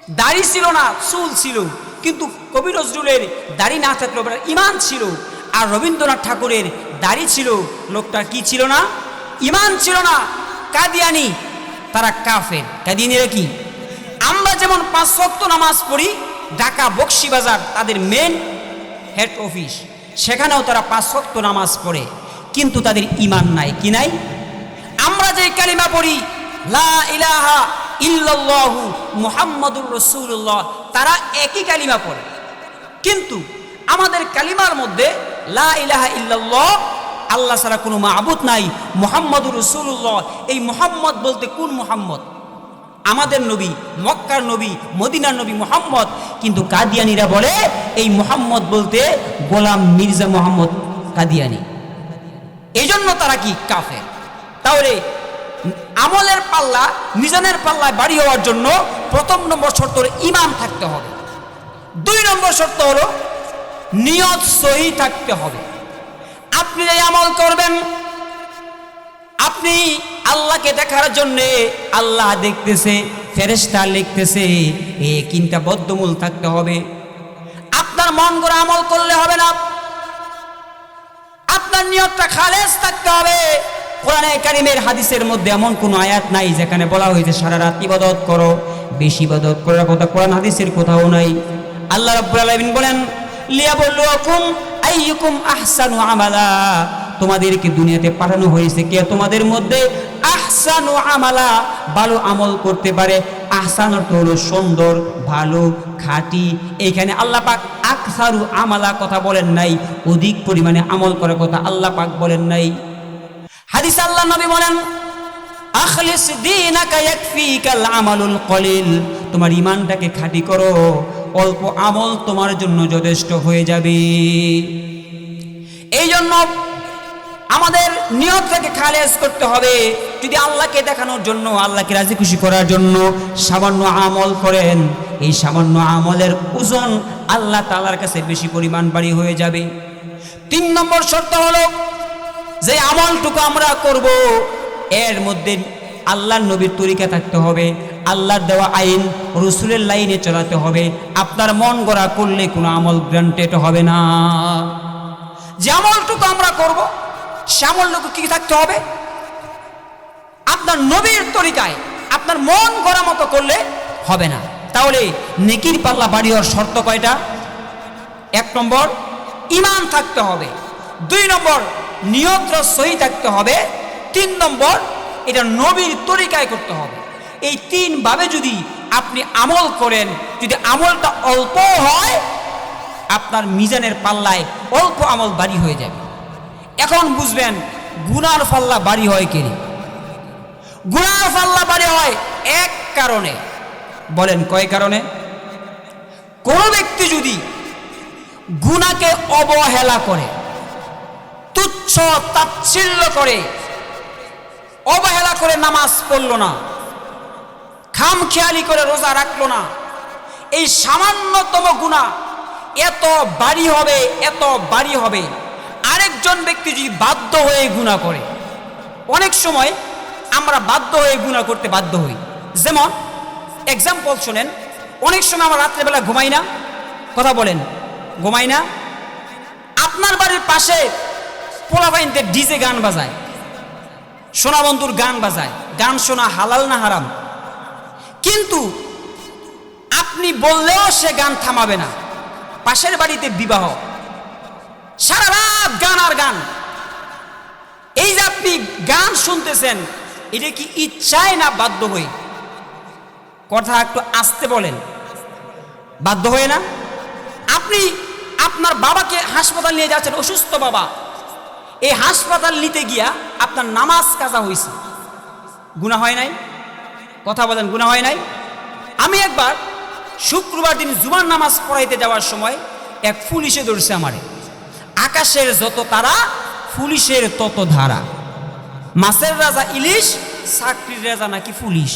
Speaker 1: দাড়ি ছিল না, চুল ছিল, কিন্তু কবি নজরুলের দাড়ি না থাকলেও ইমান ছিল। আর রবীন্দ্রনাথ ঠাকুরের দাড়ি ছিল, লোকটার কি ছিল না? ইমান ছিল না। কাদিয়ানি তারা কাফের। কাদিয়ানিরা কি? আমরা যেমন 5 ওয়াক্ত নামাজ পড়ি, ঢাকা বকশীবাজার তাদের মেন হেড অফিস, সেখানেও তারা 5 ওয়াক্ত নামাজ পড়ে, কিন্তু তাদের ইমান নাই। কি নাই? আমরা যে কালিমা পড়ি লা ইলাহা ইল্লাল্লাহু মুহাম্মাদুর রাসূলুল্লাহ, তারা একই কালিমা পড়ে, কিন্তু আমাদের কালিমার মধ্যে লা ইলাহা ইল্লাল্লাহ, আল্লাহ ছাড়া কোনো মাবুদ নাই, মুহাম্মাদুর রাসূলুল্লাহ। এই মুহাম্মদ বলতে কোন মুহাম্মদ? আমাদের নবী, মক্কার নবী, মদিনার নবী মুহাম্মদ। কিন্তু কাদিয়ানিরা বলে এই মুহাম্মদ বলতে গোলাম মির্জা মুহাম্মদ কাদিয়ানি, এই জন্য তারা কি? কাফের। তাহলে আমলের পাল্লা, মিজানের পাল্লায় বাড়ি হওয়ার জন্য প্রথম নম্বর শর্ত হলো ঈমান থাকতে হবে। 2 নম্বর শর্ত হলো নিয়ত সহি থাকতে হবে। আপনি যে আমল করবেন, আপনি আল্লাহকে দেখার জন্য, আল্লাহ দেখতেছে, ফেরেশতা লিখতেছে, এই কিনটা বদ্ধমূল থাকতে হবে। আপনার মন গড়া আমল করলে হবে না, আপনার নিয়তটা খালেস থাকতে হবে। কোরআনে কারিমের হাদিসের মধ্যে এমন কোন আয়াত নাই যেখানে বলা হয়েছে সারা রাত ইবাদত করো, বেশি ইবাদত করার কথা কোরআন হাদিসের কোথাও নাই। আল্লাহ রাব্বুল আলামিন বলেন লিয়াবলুয়াকুম আইয়ুকুম আহসানু আমালা, তোমাদেরকে দুনিয়াতে পাঠানো হয়েছে কে তোমাদের মধ্যে আহসানু আমালা, ভালো আমল করতে পারে। আহসান অর্থ হলো সুন্দর, ভালো, খাঁটি। এইখানে আল্লাহ পাক আকসারু আমালা কথা বলেন নাই, অধিক পরিমাণে আমল করার কথা আল্লাহ পাক বলেন নাই। হাদিস আল্লাহ নবী বলেন আখলিস দীনাকা ইয়াকফিকাল আমালুল কলিল, তোমার ঈমানটাকে খাঁটি করো, অল্প আমল তোমার জন্য যথেষ্ট হয়ে যাবে। এই জন্য আমাদের নিয়তটাকে খালেস করতে হবে। যদি আল্লাহকে দেখানোর জন্য, আল্লাহকে রাজি খুশি করার জন্য সামান্য আমল করেন, এই সামান্য আমলের ওজন আল্লাহ তাআলার কাছে বেশি পরিমাণ বাড়ি হয়ে যাবে। 3 নম্বর শর্ত হলো যে আমলটুকু আমরা করব এর মধ্যে আল্লাহর নবীর তরিকা থাকতে হবে, আল্লাহর দেওয়া আইন রসুলের লাইনে চলাতে হবে। আপনার মন গড়া করলে কোনো আমল গ্রান্টেড হবে না। যে আমলটুকু আমরা করব সে আমলটুকু কি থাকতে হবে? আপনার নবীর তরিকায়, আপনার মন গড়া মতো করলে হবে না। তাহলে নেকির পাল্লা বাড়ি হওয়ার শর্ত কয়টা? 1 নম্বর ঈমান থাকতে হবে, 2 নম্বর নিয়তটা সহি থাকতে হবে, 3 নম্বর এটা নবীর তরিকায় করতে হবে। এই 3 ভাবে যদি আপনি আমল করেন, যদি আমলটা অল্প হয়, আপনার মিজানের পাল্লায় অল্প আমল বাড়ি হয়ে যাবে। এখন বুঝবেন গুনার পাল্লা বাড়ি হয় কেন? গুনার পাল্লা বাড়ি হয় এক কারণে। বলেন কয় কারণে? কোন ব্যক্তি যদি গুনাহকে অবহেলা করে, তুচ্ছ তাচ্ছিল্য করে, অবহেলা করে নামাজ পড়ল না, খামখেয়ালি করে রোজা রাখলো না, এই সামান্যতম গুনাহ এত বাড়ি হবে, এত বাড়ি হবে। আরেকজন ব্যক্তি যদি বাধ্য হয়ে গুনাহ করে, অনেক সময় আমরা বাধ্য হয়ে গুনাহ করতে বাধ্য হই। যেমন এক্সাম্পল শোনেন, অনেক সময় আমরা রাত্রেবেলা ঘুমাই না, কথা বলেন, ঘুমাই না। আপনার বাড়ির পাশে পোলাপাইনদের ডিজে গান বাজায়, সোনা বন্ধুর গান বাজায়। গান শোনা হালাল না হারাম? কিন্তু আপনি বললেও সে গান থামাবে না। পাশের বাড়িতে বিবাহ, সারা রাত গান আর গান। এই যে আপনি গান শুনতেছেন, এটা কি ইচ্ছায় না বাধ্য হয়ে? কথা একটু আস্তে বলেন। বাধ্য হয়ে না? আপনি আপনার বাবাকে হাসপাতাল নিয়ে যাচ্ছেন, অসুস্থ বাবা, এই হাসপাতাল নিতে গিয়া আপনার নামাজ কাজা হয়েছে, গুনাহ হয় নাই? কথা বলেন, গুনাহ হয় নাই? আমি একবার শুক্রবার দিন জুমার নামাজ পড়াইতে যাওয়ার সময় এক পুলিশে ধরছে আমারে। আকাশের যত তারা, পুলিশের তত ধারা। মাছের রাজা ইলিশ, চাকরির রাজা নাকি পুলিশ।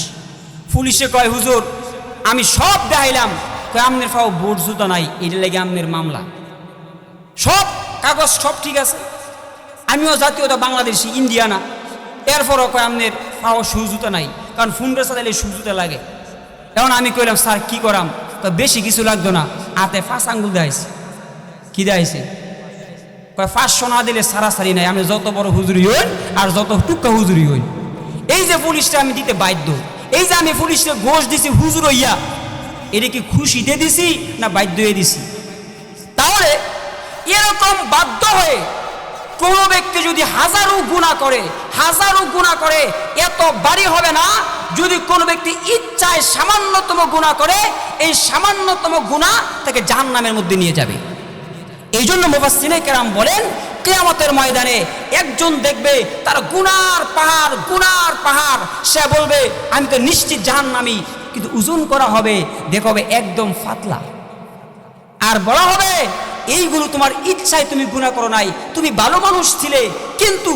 Speaker 1: পুলিশে কয় হুজুর আমি সব দেখাইলাম, কয় আমনের ফাও বোর্ড জুতা নাই, এটা লেগে আমনের মামলা। সব কাগজ সব ঠিক আছে, আমিও জাতীয়তা বাংলাদেশি, ইন্ডিয়া না। এরপরও কয় আমনের ফাও শু জুতা নাই, কারণ ফুন্ডে চালাইলে শু জুতা লাগে। এখন আমি কইলাম স্যার কি করাম, তো বেশি কিছু লাগতো না, হাতে 5 আঙ্গুল দেয়াইছে। কি দেয়াইছে? কয় 500 না দিলে সারাসারি নাই, আমি যত বড় হুজুরি হই আর যত টুকা হুজুরি হই। এই যে পুলিশটা আমি দিতে বাধ্য, এই যে আমি পুলিশকে ঘোষ দিছি হুজুর হইয়া, এটা কি খুশিতে দিছি না বাধ্য হয়ে দিছি? তাহলে এরকম বাধ্য হয়ে কোনো ব্যক্তি যদি হাজারো গুনাহ করে এত বাড়ি হবে না যদি কোনো ব্যক্তি ইচ্ছায় সামান্যতম গুনাহ করে, এই সামান্যতম গুনাহ তাকে জাহান্নামের মধ্যে নিয়ে যাবে। এই জন্য মুফাসসিরে কেরাম বলেন কিয়ামতের ময়দানে একজন দেখবে তার গুনার পাহাড়, সে বলবে আমি তো নিশ্চিত জাহান্নামী, কিন্তু ওজন করা হবে, দেখবে একদম পাতলা। আর বলা হবে এইগুলো তোমার ইচ্ছায় তুমি গুনাহ করো নাই, তুমি ভালো মানুষ ছিলে, কিন্তু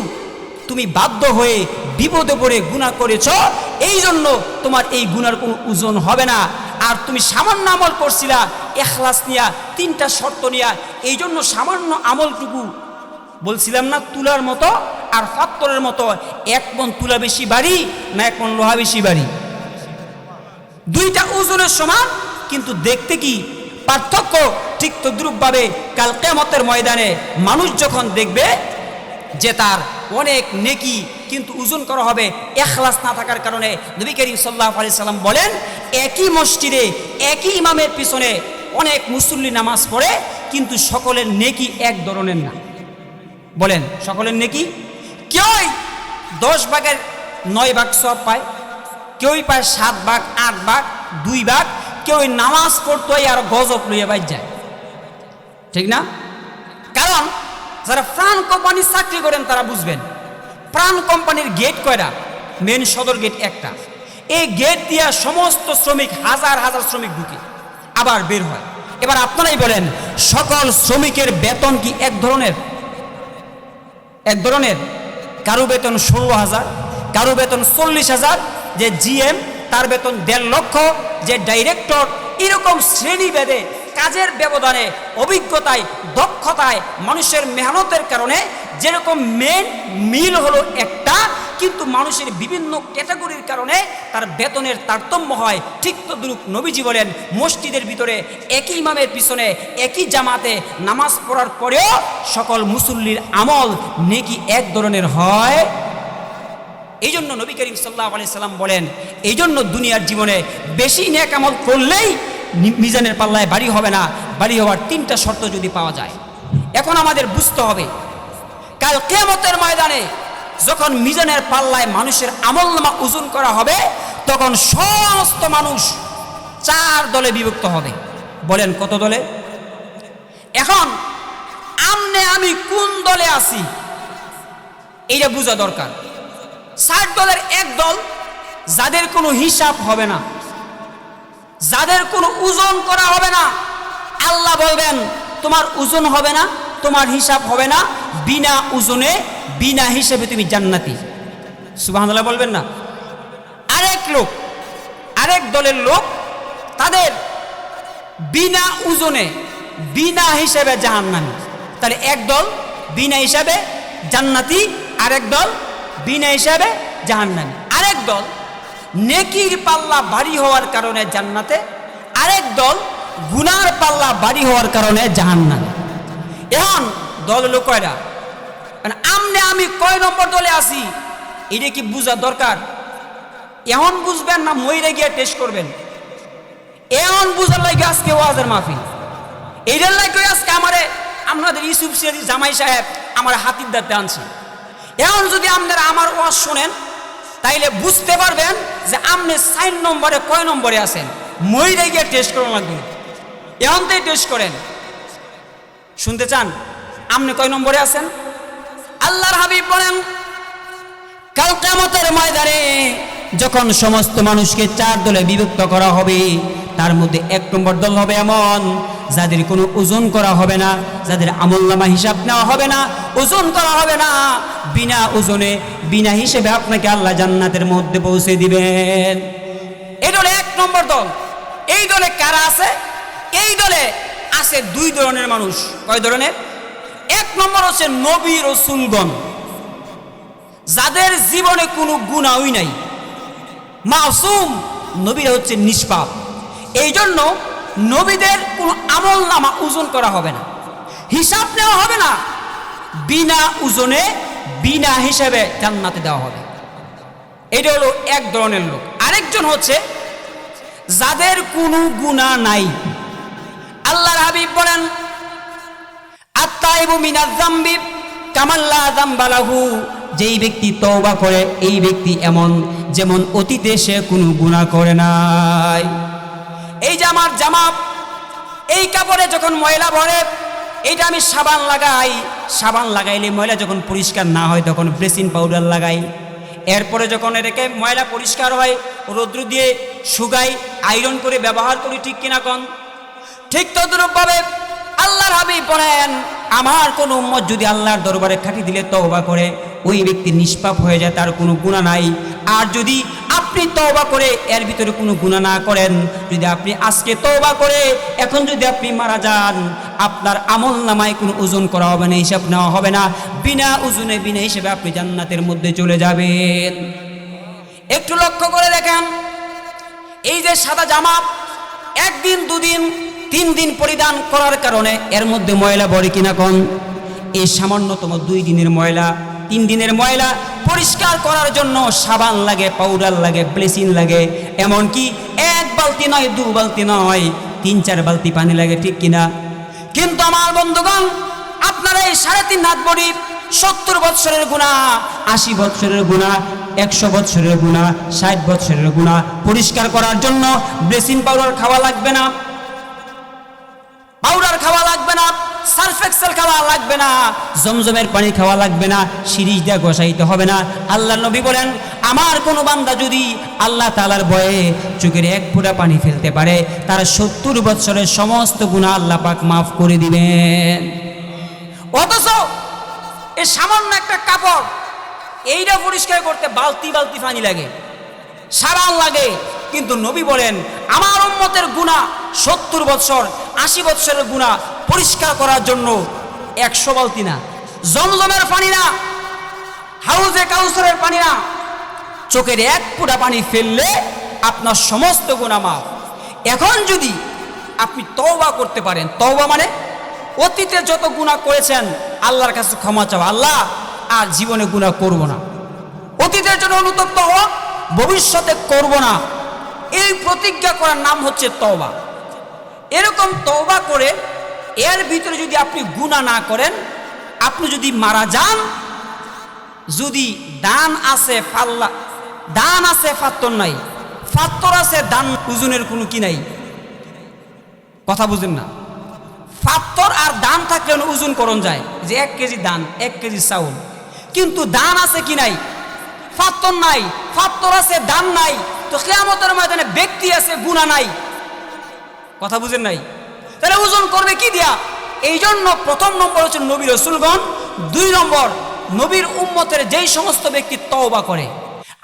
Speaker 1: তুমি বাধ্য হয়ে বিপদে পড়ে গুনাহ করেছ, এই জন্য তোমার এই গুনার কোনো ওজন হবে না। আর তুমি সামান্য আমল করছিলা ইখলাস নিয়া, 3টা শর্ত নিয়া, এই জন্য সামান্য আমলটুকু বলছিলাম না তুলার মতো আর পাথরের মতো, 1 মণ তুলা বেশি ভারী না 1 মণ লোহা বেশি ভারী? 2টা ওজনের সমান, কিন্তু দেখতে কি পার্থক্য? ঠিক তদ্রূপভাবে কাল কিয়ামতের ময়দানে মানুষ যখন দেখবে যে তার অনেক নেকি কিন্তু ওজন করা হবে ইখলাস না থাকার কারণে, নবী করিম সাল্লাল্লাহু আলাইহি সাল্লাম বলেন একই মসজিদে একই ইমামের পিছনে অনেক মুসল্লি নামাজ পড়ে, কিন্তু সকলের নেকি এক ধরনের না। বলেন সকলের নেকি, কেউই 10 ভাগের 9 ভাগ সওয়াব পায়, কেউই পায় 7 ভাগ 8 ভাগ 2 ভাগ, কেউ নামাজ পড়তে আর গজব লইয়া বাইর যায়, ঠিক না? কারণ যারা প্রাণ কোম্পানির চাকরি করেন তারা বুঝবেন, প্রাণ কোম্পানির গেট কয়টা? মেন সদর গেট একটা, এই গেট দিয়া সমস্ত শ্রমিক হাজার হাজার শ্রমিক ঢুকে আবার বের হয়। এবার আপনারাই বলেন সকল শ্রমিকের বেতন কি এক ধরনের? কারো বেতন 16,000, কারো বেতন 40,000, যে জিএম তার বেতন 1.5 লক্ষ, যে ডাইরেক্টর, এরকম শ্রেণীভেদে কাজের ব্যবধানে, অভিজ্ঞতায়, দক্ষতায়, মানুষের মেহনতের কারণে যেরকম মেন মিল হলো একটা, কিন্তু মানুষের বিভিন্ন ক্যাটাগরির কারণে তার বেতনের তারতম্য হয়। ঠিক তদ্রূপ নবীজি বলেন মসজিদের ভিতরে একই ইমামের পিছনে একই জামাতে নামাজ পড়ার পরেও সকল মুসল্লির আমল নেকি এক ধরনের হয়। এই জন্য নবী করিম সাল্লাল্লাহু আলাইহি সাল্লাম বলেন, এই জন্য দুনিয়ার জীবনে বেশি নেক আমল করলেই মিজানের পাল্লায় ভারী হবে না, ভারী হওয়ার 3টা শর্ত যদি পাওয়া যায়। এখন আমাদের বুঝতে হবে কাল কিয়ামতের ময়দানে যখন মিজানের পাল্লায় মানুষের আমলনামা ওজন করা হবে, তখন সমস্ত মানুষ 4 দলে বিভক্ত হবে। বলেন কত দলে? এখন আমি কোন দলে আছি এইটা বোঝা দরকার। 4 দলের এক দল যাদের কোনো হিসাব হবে না, যাদের কোনো ওজন করা হবে না। আল্লাহ বলবেন তোমার ওজন হবে না, তোমার হিসাব হবে না, বিনা ওজনে বিনা হিসেবে তুমি জান্নাতি। সুবহানাল্লাহ বলবেন না? আরেক দলের লোক তাদের বিনা ওজনে বিনা হিসেবে জাহান্নামী। তাহলে এক দল বিনা হিসাবে জান্নাতি, আরেক দল বিনা হিসাবে জাহান্নামী। আরেক দল নেকির পাল্লা ভারী হওয়ার কারণে জান্নাতে, আরেক দল গুনার পাল্লা ভারী হওয়ার কারণে জাহান্নামে। এখন দল হলো কয়টা? আমি কয় নম্বর দলে আছি এটা কি বোঝা দরকার। এখন বুঝবেন না মইরে গিয়ে টেস্ট করবেন? এখন বুঝার লাগে আজকে ওয়াজের মাহফিল, এইটার লাগে আজকে আপনাদের ইউসুফ সিরাজি জামাই সাহেব আমার হাতির দাঁতে আনছে। এখন যদি আপনারা আমার ওয়াজ শোনেন তাইলে বুঝতে পারবেন যে আপনি 4 নম্বরে কয় নম্বরে আছেন। মইরে গিয়ে টেস্ট করা লাগবে, এখন তাই টেস্ট করেন। শুনতে চান আপনি কয় নম্বরে আছেন? আল্লাহর হাবিব বলেন কাল কিয়ামতের ময়দানে যখন সমস্ত মানুষকে 4 দলে বিভক্ত করা হবে, তার মধ্যে 1 নম্বর দল হবে এমন যাদের কোনো ওজন করা হবে না, যাদের আমলনামা হিসাব নেওয়া হবে না, ওজন করা হবে না, বিনা ওজনে বিনা হিসেবে আপনাকে আল্লাহ জান্নাতের মধ্যে পৌঁছে দিবেন। এই দলে 1 নম্বর দল। এই দলে কারা আছে? এই দলে আছে 2 ধরনের মানুষ। কয় ধরনের? 1 নম্বর হচ্ছে নবী রাসূলগণ, যাদের জীবনে কোনো গুনাহই নাই, মাসুম, নবীরা হচ্ছে নিষ্পাপ। এই জন্য নবীদের কোনো আমল নামা ওজন করা হবে না, হিসাব নেওয়া হবে না, বিনা ওজনে বিনা হিসাবে জান্নাতে দেওয়া হবে। এটা হলো এক ধরনের লোক। আরেকজন হচ্ছে যাদের কোনো গুনাহ নাই। আল্লাহর হাবিব বলেন, আত-তাইবু মিনাজ যামবি কামান লা যামবা লাহু। যেই ব্যক্তি তওবা করে এই ব্যক্তি এমন যেমন অতীতে সে কোনো গুনাহ করে নাই। এই যে আমার জামা, এই কাপড়ে যখন ময়লা ভরে, এইটা আমি সাবান লাগাই, সাবান লাগাইলে ময়লা যখন পরিষ্কার না হয় তখন ব্লিচিং পাউডার লাগাই। এরপরে যখন এটাকে ময়লা পরিষ্কার হয় রৌদ্র দিয়ে শুকাই, আয়রন করে ব্যবহার করি, ঠিক কিনা কোন? ঠিক তদ্রূপভাবে আল্লাহর হাবিব বলেন, আমার কোন উম্মত যদি আল্লাহর দরবারে খাঁটি দিলে তওবা করে ওই ব্যক্তি নিষ্পাপ হয়ে যায়, তার কোনো গুনাহ নাই। আর যদি আপনি তওবা করে এর ভিতরে কোনো গুনাহ না করেন, যদি আপনি আজকে তওবা করে এখন যদি আপনি মারা যান, আপনার আমল নামায় কোনো ওজন করা হবে না, হিসাব নেওয়া হবে না, বিনা ওজনে বিনা হিসেবে আপনি জান্নাতের মধ্যে চলে যাবেন। একটু লক্ষ্য করে দেখেন, এই যে সাদা জামা একদিন দুদিন 3 দিন পরিধান করার কারণে এর মধ্যে ময়লা ভরে কিনা কোন? এই সামান্যতম 2 দিনের ময়লা 3 দিনের ময়লা পরিষ্কার করার জন্য সাবান লাগে, পাউডার লাগে, ব্লিচিং লাগে, এমনকি 1 বালতি নয় 2 বালতি নয় 3-4 বালতি পানি লাগে, ঠিক কিনা? কিন্তু আমার বন্ধুগণ, আপনারা এই 3.5 হাত বড়ি 70 বৎসরের গুনাহ, 80 বৎসরের গুনাহ, 100 বৎসরের গুনাহ, 60 বৎসরের গুনাহ পরিষ্কার করার জন্য ব্লিচিং পাউডার খাওয়া লাগবে না, পাউডার খাওয়া লাগবে না, সার্ফ এক্সেল খাওয়া লাগবে না, জমজমের পানি খাওয়া লাগবে না, সিরিজ দিয়ে ঘষাইতে হবে না। আল্লাহর নবী বলেন, আমার কোনো বান্দা যদি আল্লাহ তাআলার ভয়ে চোখের 1 ফোঁটা পানি ফেলতে পারে, তার 70 বৎসরের সমস্ত গুনাহ আল্লাহ পাক মাফ করে দিবেন। অথচ এই সামান্য একটা কাপড় এইটা পরিষ্কার করতে বালতি বালতি পানি লাগে, সাবান লাগে। কিন্তু নবী বলেন, আমার উম্মতের গুনাহ 70 বৎসর 80 বৎসরের গুনাহ পরিষ্কার করার জন্য 100 বালতি না, জমজমের পানি না, হাউজে কাউসারের পানি না, চোখের 1 ফোঁটা পানি ফেললে আপনার সমস্ত গুনাহ মাফ। এখন যদি আপনি তওবা করতে পারেন, তওবা মানে অতীতে যত গুনাহ করেছেন আল্লাহর কাছে ক্ষমা চাওয়া, আল্লাহ আর জীবনে গুনাহ করব না, অতীতের জন্য অনুতপ্ত হওয়া, ভবিষ্যতে করব না, এই প্রতিজ্ঞা করার নাম হচ্ছে তওবা। এরকম তওবা করে এর ভিতরে যদি আপনি গুনাহ না করেন, আপনি যদি মারা যান, যদি দান আছে ফাল্লা, দান আছে ফাত্তর নাই, ফাত্তর আছে দান, ওজনের কোনো কি নাই, কথা বুঝেন না? ফাত্তর আর দান থাকলে ওজন করণ যায়, যে 1 কেজি দান 1 কেজি চাউল, কিন্তু দান আছে কি নাই? ফাত্তর নাই, ফাত্তর আছে দান নাই, তো কিয়ামতের ময়দানে ব্যক্তি আছে গুনাহ নাই, কথা বুঝেন নাই? তাহলে ওজন করবে কি দিয়া? এই জন্য প্রথম নম্বর হচ্ছে নবী রাসূলগণ, 2 নম্বর নবীর উম্মতের যেই সমস্ত ব্যক্তি তওবা করে।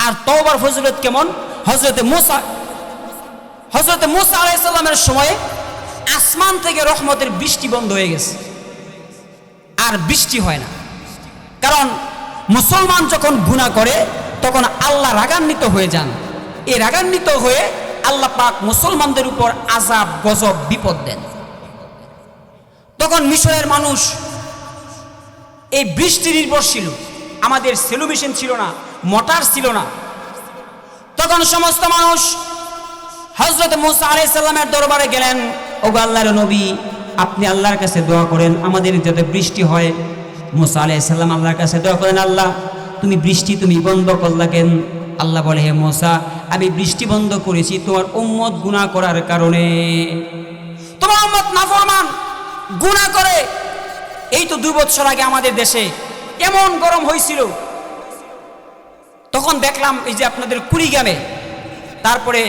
Speaker 1: আর তওবার ফজিলত কেমন? হযরতে মুসা আলাইহিস সালামের সময়ে আসমান থেকে রহমতের বৃষ্টি বন্ধ হয়ে গেছে, আর বৃষ্টি হয় না। কারণ মুসলমান যখন গুনাহ করে তখন আল্লাহ রাগান্বিত হয়ে যান। এই রাগান্বিত হয়ে আল্লাহ পাক মুসলমানদের উপর আযাব, গজব, বিপদ দেন। তখন মিশরের মানুষ এই বৃষ্টি নির্ভরশীল, আমাদের সেলু মেশিন ছিল না, মোটর ছিল না। তখন সমস্ত মানুষ হযরত মুসা আলাইহিস সালামের দরবারে গেলেন, ওগো আল্লাহর নবী, আপনি আল্লাহর কাছে দোয়া করেন আমাদের যাতে বৃষ্টি হয়। মুসা আলাইহিস সালাম আল্লাহর কাছে দোয়া করেন, আল্লাহ তুমি বৃষ্টি তুমি বন্ধ করলা কেন? আল্লাহ বলে, হে মুসা, আমি বৃষ্টি বন্ধ করেছি তোমার উম্মত গুনাহ করার কারণে। তোমার উম্মত নাফরমান, গুনাহ করে। এই তো 2 বছর আগে আমাদের দেশে কেমন গরম হয়েছিল, তখন দেখলাম এই যে আপনাদের কুড়িগ্রামে, তারপরে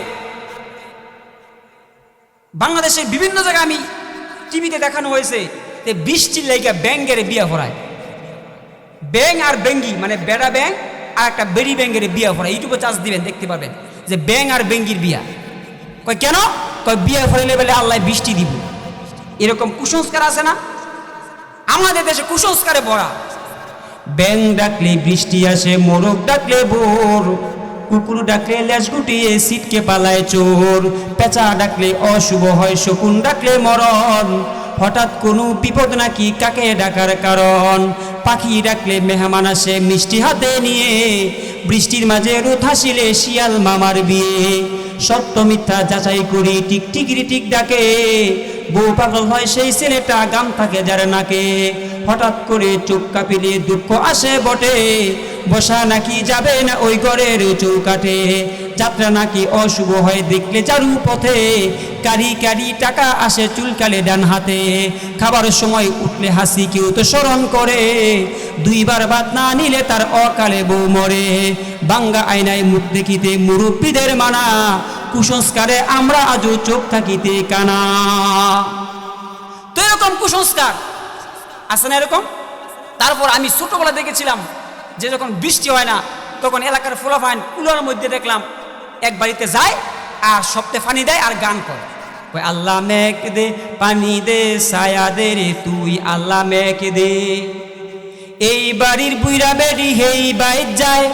Speaker 1: বাংলাদেশের বিভিন্ন জায়গায় আমি টিভিতে দেখানো হয়েছে যে বৃষ্টির লাইগা ব্যাঙের বিয়া পড়ায়। ব্যাঙ আর বেঙ্গি মানে বেড়া ব্যাঙ আর একটা বেড়ি ব্যাঙের বিয়া পড়ায়। ইউটিউবে চার্জ দিবেন, দেখতে পাবেন যে ব্যাঙ আর বেঙ্গির বিয়া। কয় কেন? কয় বিয়া পড়াইলে বলে আল্লাহ বৃষ্টি দিব। এরকম কুসংস্কার আছে না? আমাদের দেশে কুসংস্কারে ভরা। ব্যাঙ ডাকলে বৃষ্টি আসে, মোরগ ডাকলে ভোর,
Speaker 2: কুকুর ডাকলে লেজ গুটিয়ে সিটকে পালায় চোর, পেঁচা ডাকলে অশুভ হয়, শকুন ডাকলে মরণ, হঠাৎ কোনো বিপদ নাকি কাকে ডাকার কারণ, পাখি ডাকলে মেহমান আসে মিষ্টি হাতে নিয়ে, বৃষ্টির মাঝে রোদ হাসিলে শিয়াল মামার বিয়ে, সত্য মিথ্যা যাচাই করি টিকটিকিরি টিক ডাকে, বউ পাগল হয় সেই ছেলেটা গাম থাকে যার নাকে, হঠাৎ করে চোখ কাঁপিলে দুঃখ আসে বটে, বসা নাকি যাবে না ওই ঘরের চৌকাঠে, যাত্রা নাকি অশুভ হয় দেখলে চারু পথে, কারি কারি টাকা আসে চুলকালে ডান হাতে, খাবার সময় উঠলে হাসি কেউ তো স্মরণ করে, দুইবার ভাত না নিলে তার অকালে বউ মরে, বাঙ্গা আয়নায় মুখ দেখিতে মুরব্বীদের মানা, কুসংস্কারে আমরা আজও চোখ থাকিতে কানা।
Speaker 1: তো এরকম কুসংস্কার আছে না এরকম? তারপর আমি ছোটবেলা দেখেছিলাম যে যখন বৃষ্টি হয় না তখন এলাকার ফুলাফাইন কুলোর মধ্যে দেখলাম এক বাড়িতে যায় আর সপ্তে পানি দেয় আর গান করে,
Speaker 2: ওই আল্লাহ মেঘ দে পানি দে ছায়া দে রে তুই আল্লাহ মেঘ দে, এই বাড়ির বুইরা বেড়ি হেই বাইর যায়,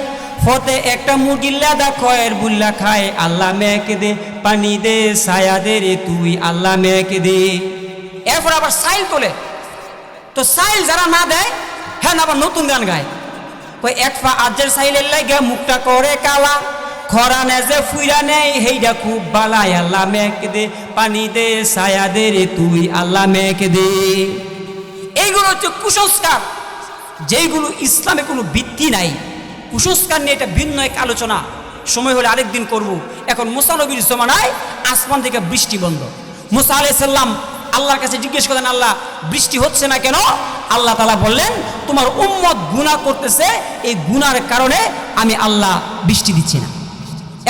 Speaker 2: ফতে একটা মুরগির লাদা খয়ের বুল্লা খায়, আল্লাহ মেঘ দে পানি দে ছায়া দে রে তুই আল্লাহ মেঘ দে।
Speaker 1: এরপর আবার সাইল তোলে, তো সাইল যারা না দেয় হ্যাঁ আবার নতুন গান গায়, ওই এক পা আজের সাইলের লাগে মুখটা করে কালা, খরা নেজে ফুইরা নেই হেইডা খুব বালাই,
Speaker 2: আল্লাহ মেঘ দে পানি দে ছায়া দে রে তুই আল্লাহ মেঘ দে।
Speaker 1: এইগুলো হচ্ছে কুসংস্কার, যেইগুলো ইসলামে কোনো ভিত্তি নাই। কুসংস্কার নিয়ে এটা ভিন্ন এক আলোচনা, সময় হলে আরেকদিন করব। এখন মুসা নবীর জমানায় আসমান থেকে বৃষ্টি বন্ধ। মুসা আলাইহিস সালাম আল্লাহর কাছে জিজ্ঞেস করেন, আল্লাহ বৃষ্টি হচ্ছে না কেন? আল্লাহ তাআলা বললেন, তোমার উম্মত গুনাহ করতেছে, এই গুনার কারণে আমি আল্লাহ বৃষ্টি দিচ্ছি না।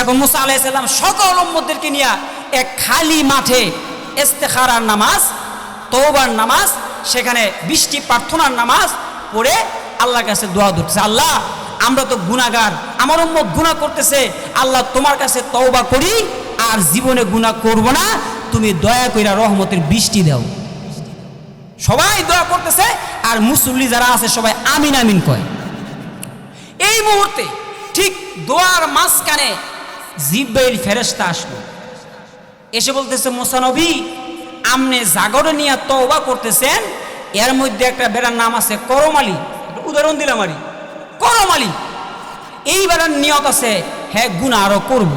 Speaker 1: এখন মুসা আলাইহিস সালাম সকল উম্মতদেরকে নিয়ে এক খালি মাঠে ইস্তেখারার নামাজ, তওবার নামাজ, সেখানে বৃষ্টি প্রার্থনার নামাজ পড়ে আল্লাহর কাছে দোয়া করতেছে, আল্লাহ আমরা তো গুনাহগার, আমার উম্মত গুনাহ করতেছে, আল্লাহ তোমার কাছে তওবা করি আর জীবনে গুনাহ করব না, তুমি দয়া কইরা রহমতের বৃষ্টি দাও। সবাই দোয়া করতেছে আর মুসল্লি যারা আছে সবাই আমিন আমিন কয়। এই মুহূর্তে ঠিক দোয়ার মাঝখানে জিব্রাইল ফেরেশতা আসলো, এসে বলতেছে, মুসা নবী আমনে জাগরে নিয়ে তওবা করতেছেন, এর মধ্যে একটা বেড়ার নাম আছে করম আলী, উদাহরণ দিলাম আরই, করম আলী, এই বেড়ার নিয়ত আছে হ্যাঁ গুনাহ আরো করব,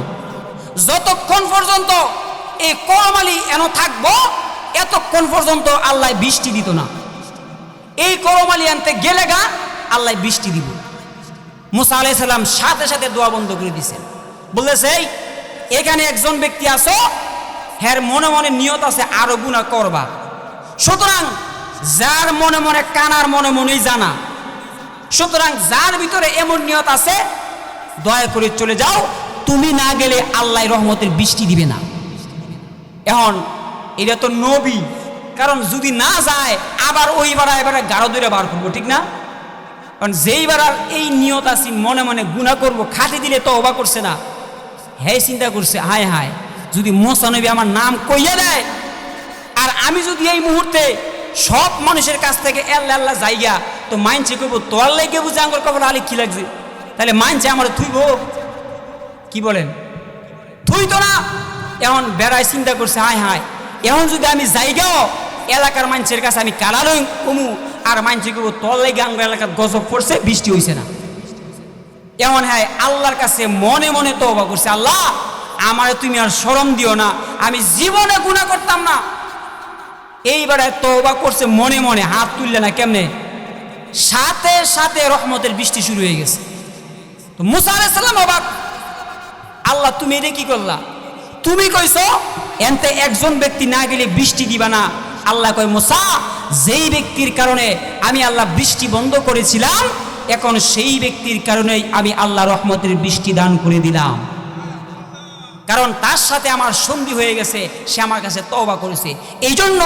Speaker 1: যতক্ষণ পর্যন্ত এই করম আলী এন থাকবো এতক্ষণ পর্যন্ত আল্লাহ বৃষ্টি দিত না। এই করম আলী আনতে গেলে গা আল্লাহ বৃষ্টি দিব। মুসা আলাইহিস সালাম সাথে সাথে দোয়া বন্ধ করে দিয়েছেন, বলতেছে এখানে একজন ব্যক্তি আছো, হ্যার মনে মনে নিয়ত আছে আরো গুনাহ করবা, সুতরাং যার মনে মনে কানার মনে মনেই জানা, সুতরাং যার ভিতরে এমন নিয়ত আছে দয়া করে চলে যাও, তুমি না গেলে আল্লাহ রহমতের বৃষ্টি দিবে না। এখন এটা তো নবী, কারণ যদি না যায় আবার ওই বাড়া এবারে গাঢ় দূরে বার করবো, ঠিক না? কারণ যেই বারার এই নিয়ত আছে মনে মনে গুনাহ করব, খাটি দিলে তো অবাক করছে না, হ্যাঁ চিন্তা করছে হায় হায় যদি মুসা নবী আমার নাম কইয়া দেয় আর আমি যদি এই মুহূর্তে সব মানুষের কাছ থেকে আল্লাহ আল্লাহ যাইয়া, তো মাইনছে কইব তোর লাগে বুঝে আঙ্গুর কপাল আলী কি লাগছে, তাহলে মাইনছে আমার থুইব, কি বলেন? থুই তো না। এখন বেড়ায় চিন্তা করছে হায় হায় এখন যদি আমি যাইগাও এলাকার মানুষের কাছে আমি কালালই কমু আর মানছি কইব তোর লাগে আঙ্গুর এলাকার গজব পড়ছে, বৃষ্টি হইছে না। এমন হ্যাঁ আল্লাহর কাছে মনে মনে তওবা করছে, আল্লাহ আমারে তুমি আর শরম দিও না, আমি জীবনে গুনাহ করতাম না। এইবারে তওবা করছে মনে মনে, হাত তুললে না কেমনে, সাথে সাথে রহমতের বৃষ্টি শুরু হয়ে গেছে। তো মুসা আলাইহিস সালাম অবাক, আল্লাহ তুমি এটা কি করলা? তুমি কইছো এনতে একজন ব্যক্তি না গেলে বৃষ্টি দিবা না। আল্লাহ কয়, মুসা যেই ব্যক্তির কারণে আমি আল্লাহ বৃষ্টি বন্ধ করেছিলাম, এখন সেই ব্যক্তির কারণেই আমি আল্লাহ রহমতের বৃষ্টি দান করে দিলাম, কারণ তার সাথে আমার সন্ধি হয়ে গেছে, সে আমার কাছে তওবা করেছে। এই জন্য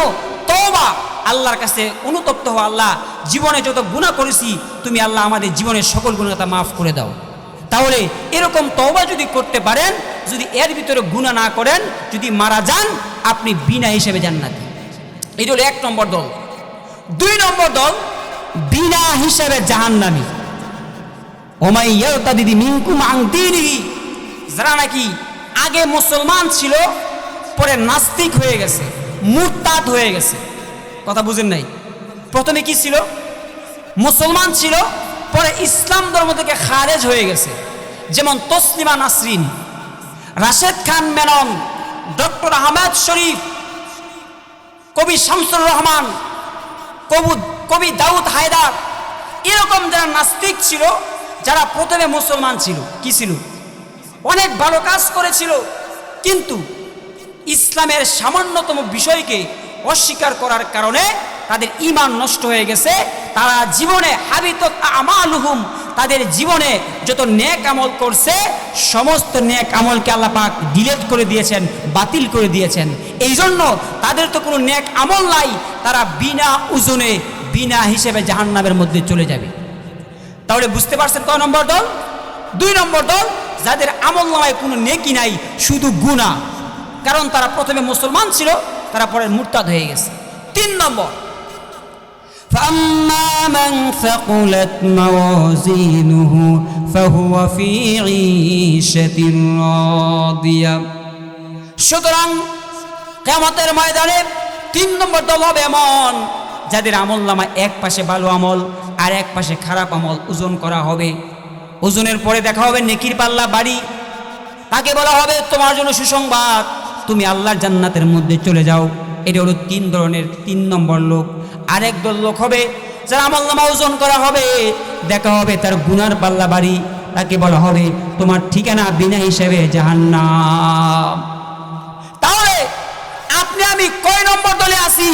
Speaker 1: তওবা আল্লাহর কাছে অনুতপ্ত হওয়া, আল্লাহ জীবনে যত গুনাহ করেছি তুমি আল্লাহ আমাদের জীবনের সকল গুনাহটা মাফ করে দাও। তাহলে এরকম তওবা যদি করতে পারেন, যদি এর ভিতরে গুনাহ না করেন, যদি মারা যান আপনি বিনা হিসেবে জান্নাতি। এই হলো 1 নম্বর দল। 2 নম্বর দল বিনা হিসেবে জাহান্নামী। ওমাই ইয়ারতাদি মিনকুম আন দীনিহি যারা নাকি আগে মুসলমান ছিল পরে নাস্তিক হয়ে গেছে, মুরতাদ হয়ে গেছে। কথা বুঝেন নাই? প্রথমে কি ছিল? মুসলমান ছিল, পরে ইসলাম ধর্ম থেকে খারেজ হয়ে গেছে। যেমন তসলিমা নাসরিন, রাশেদ খান মেনন, ডক্টর আহমেদ শরীফ, কবি শামসুর রহমান, কবি দাউদ হায়দার, এরকম যারা নাস্তিক ছিল, যারা প্রথমে মুসলমান ছিল, কি ছিল? অনেক ভালো কাজ করেছিল, কিন্তু ইসলামের সামান্যতম বিষয়কে অস্বীকার করার কারণে তাদের ঈমান নষ্ট হয়ে গেছে। তারা জীবনে হাবিতত আমালুহুম, তাদের জীবনে যত নেক আমল করছে সমস্ত নেক আমলকে আল্লাহ পাক ডিলিট করে দিয়েছেন, বাতিল করে দিয়েছেন। এই জন্য তাদের তো কোনো নেক আমল নাই, তারা বিনা ওজনে বিনা হিসেবে জাহান্নামের মধ্যে চলে যাবে। তাহলে বুঝতে পারছেন কয় নম্বর দল? 2 নম্বর দল, যাদের আমল নামায় কোনো নেকি নাই, শুধু গুনাহ। কারণ তারা প্রথমে মুসলমান ছিল, তারা পরে মুরতাদ হয়ে গেছে। 3 নম্বর,
Speaker 2: فأما من ثقلت موازينه فهو في عيشة راضية।
Speaker 1: সুতরাং কিয়ামতের ময়দানে 3 নম্বর দল হবে এমন, যাদের আমল নামায় এক পাশে ভালো আমল আর এক পাশে খারাপ আমল ওজন করা হবে। ওজনের পরে দেখা হবে নেকির পাল্লা বাড়ি। তাকে বলা হবে তোমার জন্য সুসংবাদ, তুমি আল্লাহর জান্নাতের মধ্যে চলে যাও। এটা হলো 3 নম্বর লোক। আরেক দল লোক হবে যারা আমল নামা ওজন করা হবে, দেখা হবে তার গুনার পাল্লা বাড়ি। তাকে বলা হবে তোমার ঠিকানা বিনা হিসেবে জাহান্নাম। তাহলে আপনি আমি কয় নম্বর দলে আছি?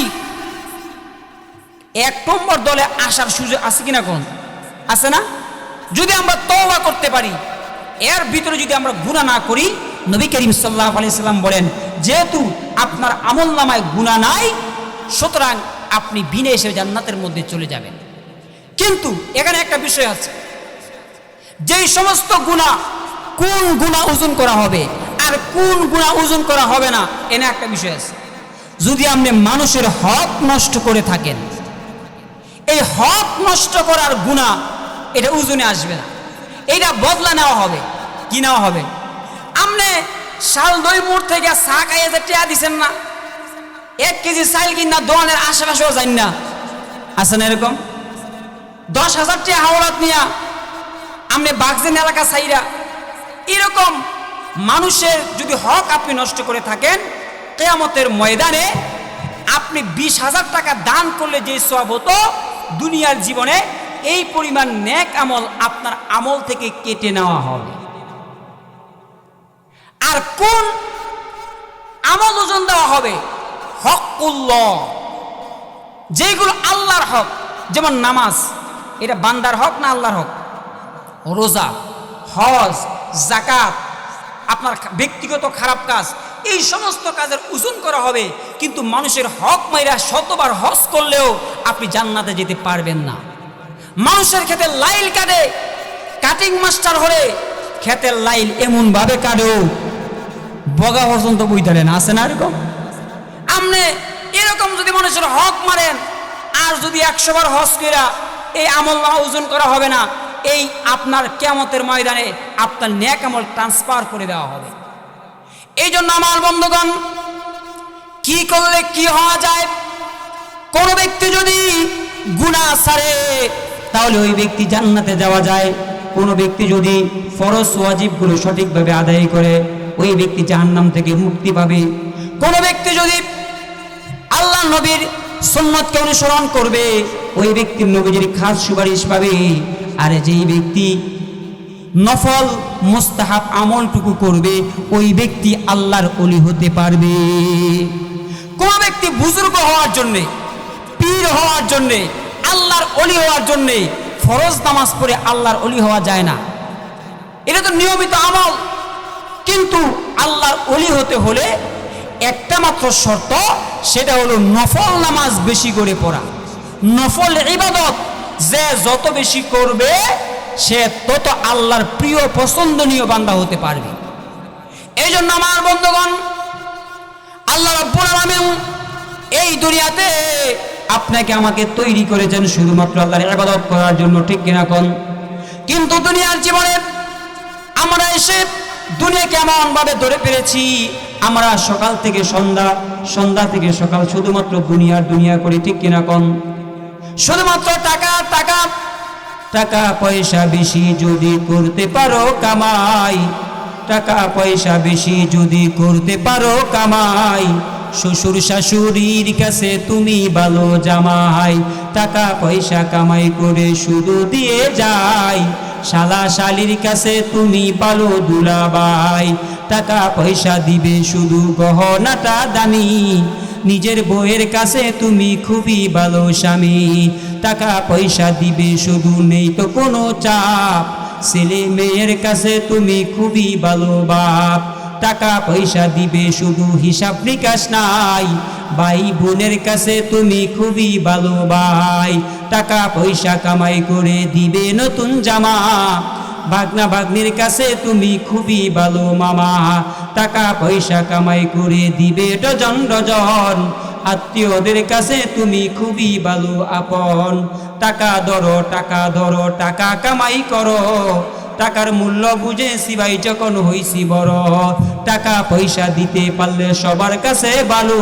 Speaker 1: 1 নম্বর দলে আসার সুযোগ আছে কিনা? কোন আছে না? যদি আমরা তওবা করতে পারি, এর ভিতরে যদি আমরা গুনাহ না করি, নবী করিম সাল্লাল্লাহু আলাইহি সাল্লাম বলেন যেহেতু আপনার আমল নামায় গুনাহ নাই, সুতরাং আপনি বিনা হিসেবে জান্নাতের মধ্যে চলে যাবেন। কিন্তু এখানে একটা বিষয় আছে, যেই সমস্ত গুনাহ, কোন গুনাহ ওজন করা হবে আর কোন গুনাহ ওজন করা হবে না, এনে একটা বিষয় আছে। যদি আপনি মানুষের হক নষ্ট করে থাকেন, এই হক নষ্ট করার গুনাহ এটা ওজনে আসবে না, এটা বদলা নেওয়া হবে। কি নেওয়া হবে? আপনি শাল দই মোড় থেকে চা খাইয়ে যে টিয়া দিচ্ছেন না, 1 কেজি চাল কিনা দোকানের আশেপাশেও যান না, আছে না এরকম? 10,000 টাকা হাওলাত নিয়া আপনি বাগজেন এলাকা চাইরা, এরকম মানুষের যদি হক আপনি নষ্ট করে থাকেন, কিয়ামতের ময়দানে আপনি 20,000 টাকা দান করলে যে সওয়াব হতো, দুনিয়ার জীবনে এই পরিমাণ নেক আমল আপনার আমল থেকে কেটে নেওয়া হবে। আর কোন আমল ওজন দেওয়া হবে? হকুল্লাহ, যেগুলো আল্লাহর হক। যেমন নামাজ, এটা বান্দার হক না আল্লাহর হক? রোজা, হজ, যাকাত, আপনার ব্যক্তিগত খারাপ কাজ, এই সমস্ত কাজের ওজন করা হবে। কিন্তু মানুষের হক মাইরা শতবার হজ করলেও আপনি জান্নাতে যেতে পারবেন না। মানুষের ক্ষেতে লাইল কাটে, কাটিং মাস্টার হলে ক্ষেতের লাইল এমন ভাবে কাটেও বগা পর্যন্ত বুঝতেলেন, আছে না এরকম? আপনি এরকম যদি মানুষের হক মারেন আর যদি 100 বার হজ কইরা এই আমল নামা ওজন করা হবে না, এই আপনার কিয়ামতের ময়দানে আপনার নেক আমল ট্রান্সফার করে দেওয়া হবে। এই জন্য আমার বন্ধুগণ, কি করলে কি হওয়া যায়? কোন ব্যক্তি যদি গুনাহ ছাড়ে তাহলে ওই ব্যক্তি জান্নাতে যাওয়া যায়। কোন ব্যক্তি যদি ফরজ ওয়াজিবগুলো সঠিকভাবে আদায় করে, ওই ব্যক্তি জাহান্নাম থেকে মুক্তি পাবে। কোন ব্যক্তি যদি আল্লাহ নবীর সুন্নতকে অনুসরণ করবে, ওই ব্যক্তির নবীজির খাস সুপারিশ পাবে। আর যেই ব্যক্তি নফল মুস্তাহাব আমলটুকু করবে, ওই ব্যক্তি আল্লাহর ওলি হতে পারবে। কোন ব্যক্তি বুজুর্গ হওয়ার জন্যে, পীর হওয়ার জন্যে, আল্লাহর ওলি হওয়ার জন্যে ফরজ নামাজ পড়ে আল্লাহর ওলি হওয়া যায় না, এটা তো নিয়মিত আমল। কিন্তু আল্লাহর ওলি হতে হলে একটা মাত্র শর্ত, সেটা হলো নফল নামাজ বেশি করে পড়া। নফল ইবাদত যে যত বেশি করবে, সে তত আল্লাহর প্রিয় পছন্দনীয় বান্দা হতে পারবে। এই জন্য আমার বন্ধুগণ, আল্লাহ রাব্বুল আলামিন এই দুনিয়াতে আপনাকে আমাকে তৈরি করেছেন শুধুমাত্র আল্লাহর ইবাদত করার জন্য, ঠিক কিনা কোন? কিন্তু দুনিয়ার জীবনে আমরা এসে দুনিয়া কেমন ভাবে ধরে ফেলেছি আমরা, সকাল থেকে সন্ধ্যা, সন্ধ্যা থেকে সকাল শুধুমাত্র দুনিয়া করি, ঠিক কিনা কোন? শুধুমাত্র টাকা টাকা, টাকা পয়সা বেশি যদি করতে পারো কামাই, টাকা পয়সা বেশি যদি করতে পারো কামাই, শ্বশুর শাশুড়ির কাছে তুমি ভালো জামাই, টাকা পয়সা কামাই করে শুধু দিয়ে যায়, শালা শালির কাছে তুমি ভালো দুলাভাই, টাকা পয়সা দিবে শুধু গহনাটা দামি, নিজের বউয়ের কাছে তুমি খুবই ভালো স্বামী, টাকা পয়সা দিবে শুধু নেই তো কোনো চাপ, ছেলে মেয়ের কাছে তুমি খুবই ভালো বাপ, টাকা পয়সা দিবে শুধু হিসাব নিকাশ নাই, ভাই বোনের কাছে তুমি খুবই ভালো ভাই, টাকা পয়সা কামাই করে দিবে নতুন জামা, ভাগনা ভাগ্নির কাছে তুমি খুবই ভালো মামা, টাকা পয়সা কামাই করে দিবে ডজন ডজন, আত্মীয়দের কাছে তুমি খুবই ভালো আপন, টাকা ধরো টাকা ধরো টাকা কামাই করো, টাকার মূল্য বুঝেছি ভাই যখন হইছি বড়, টাকা পয়সা দিতে পারলে সবার কাছে ভালো,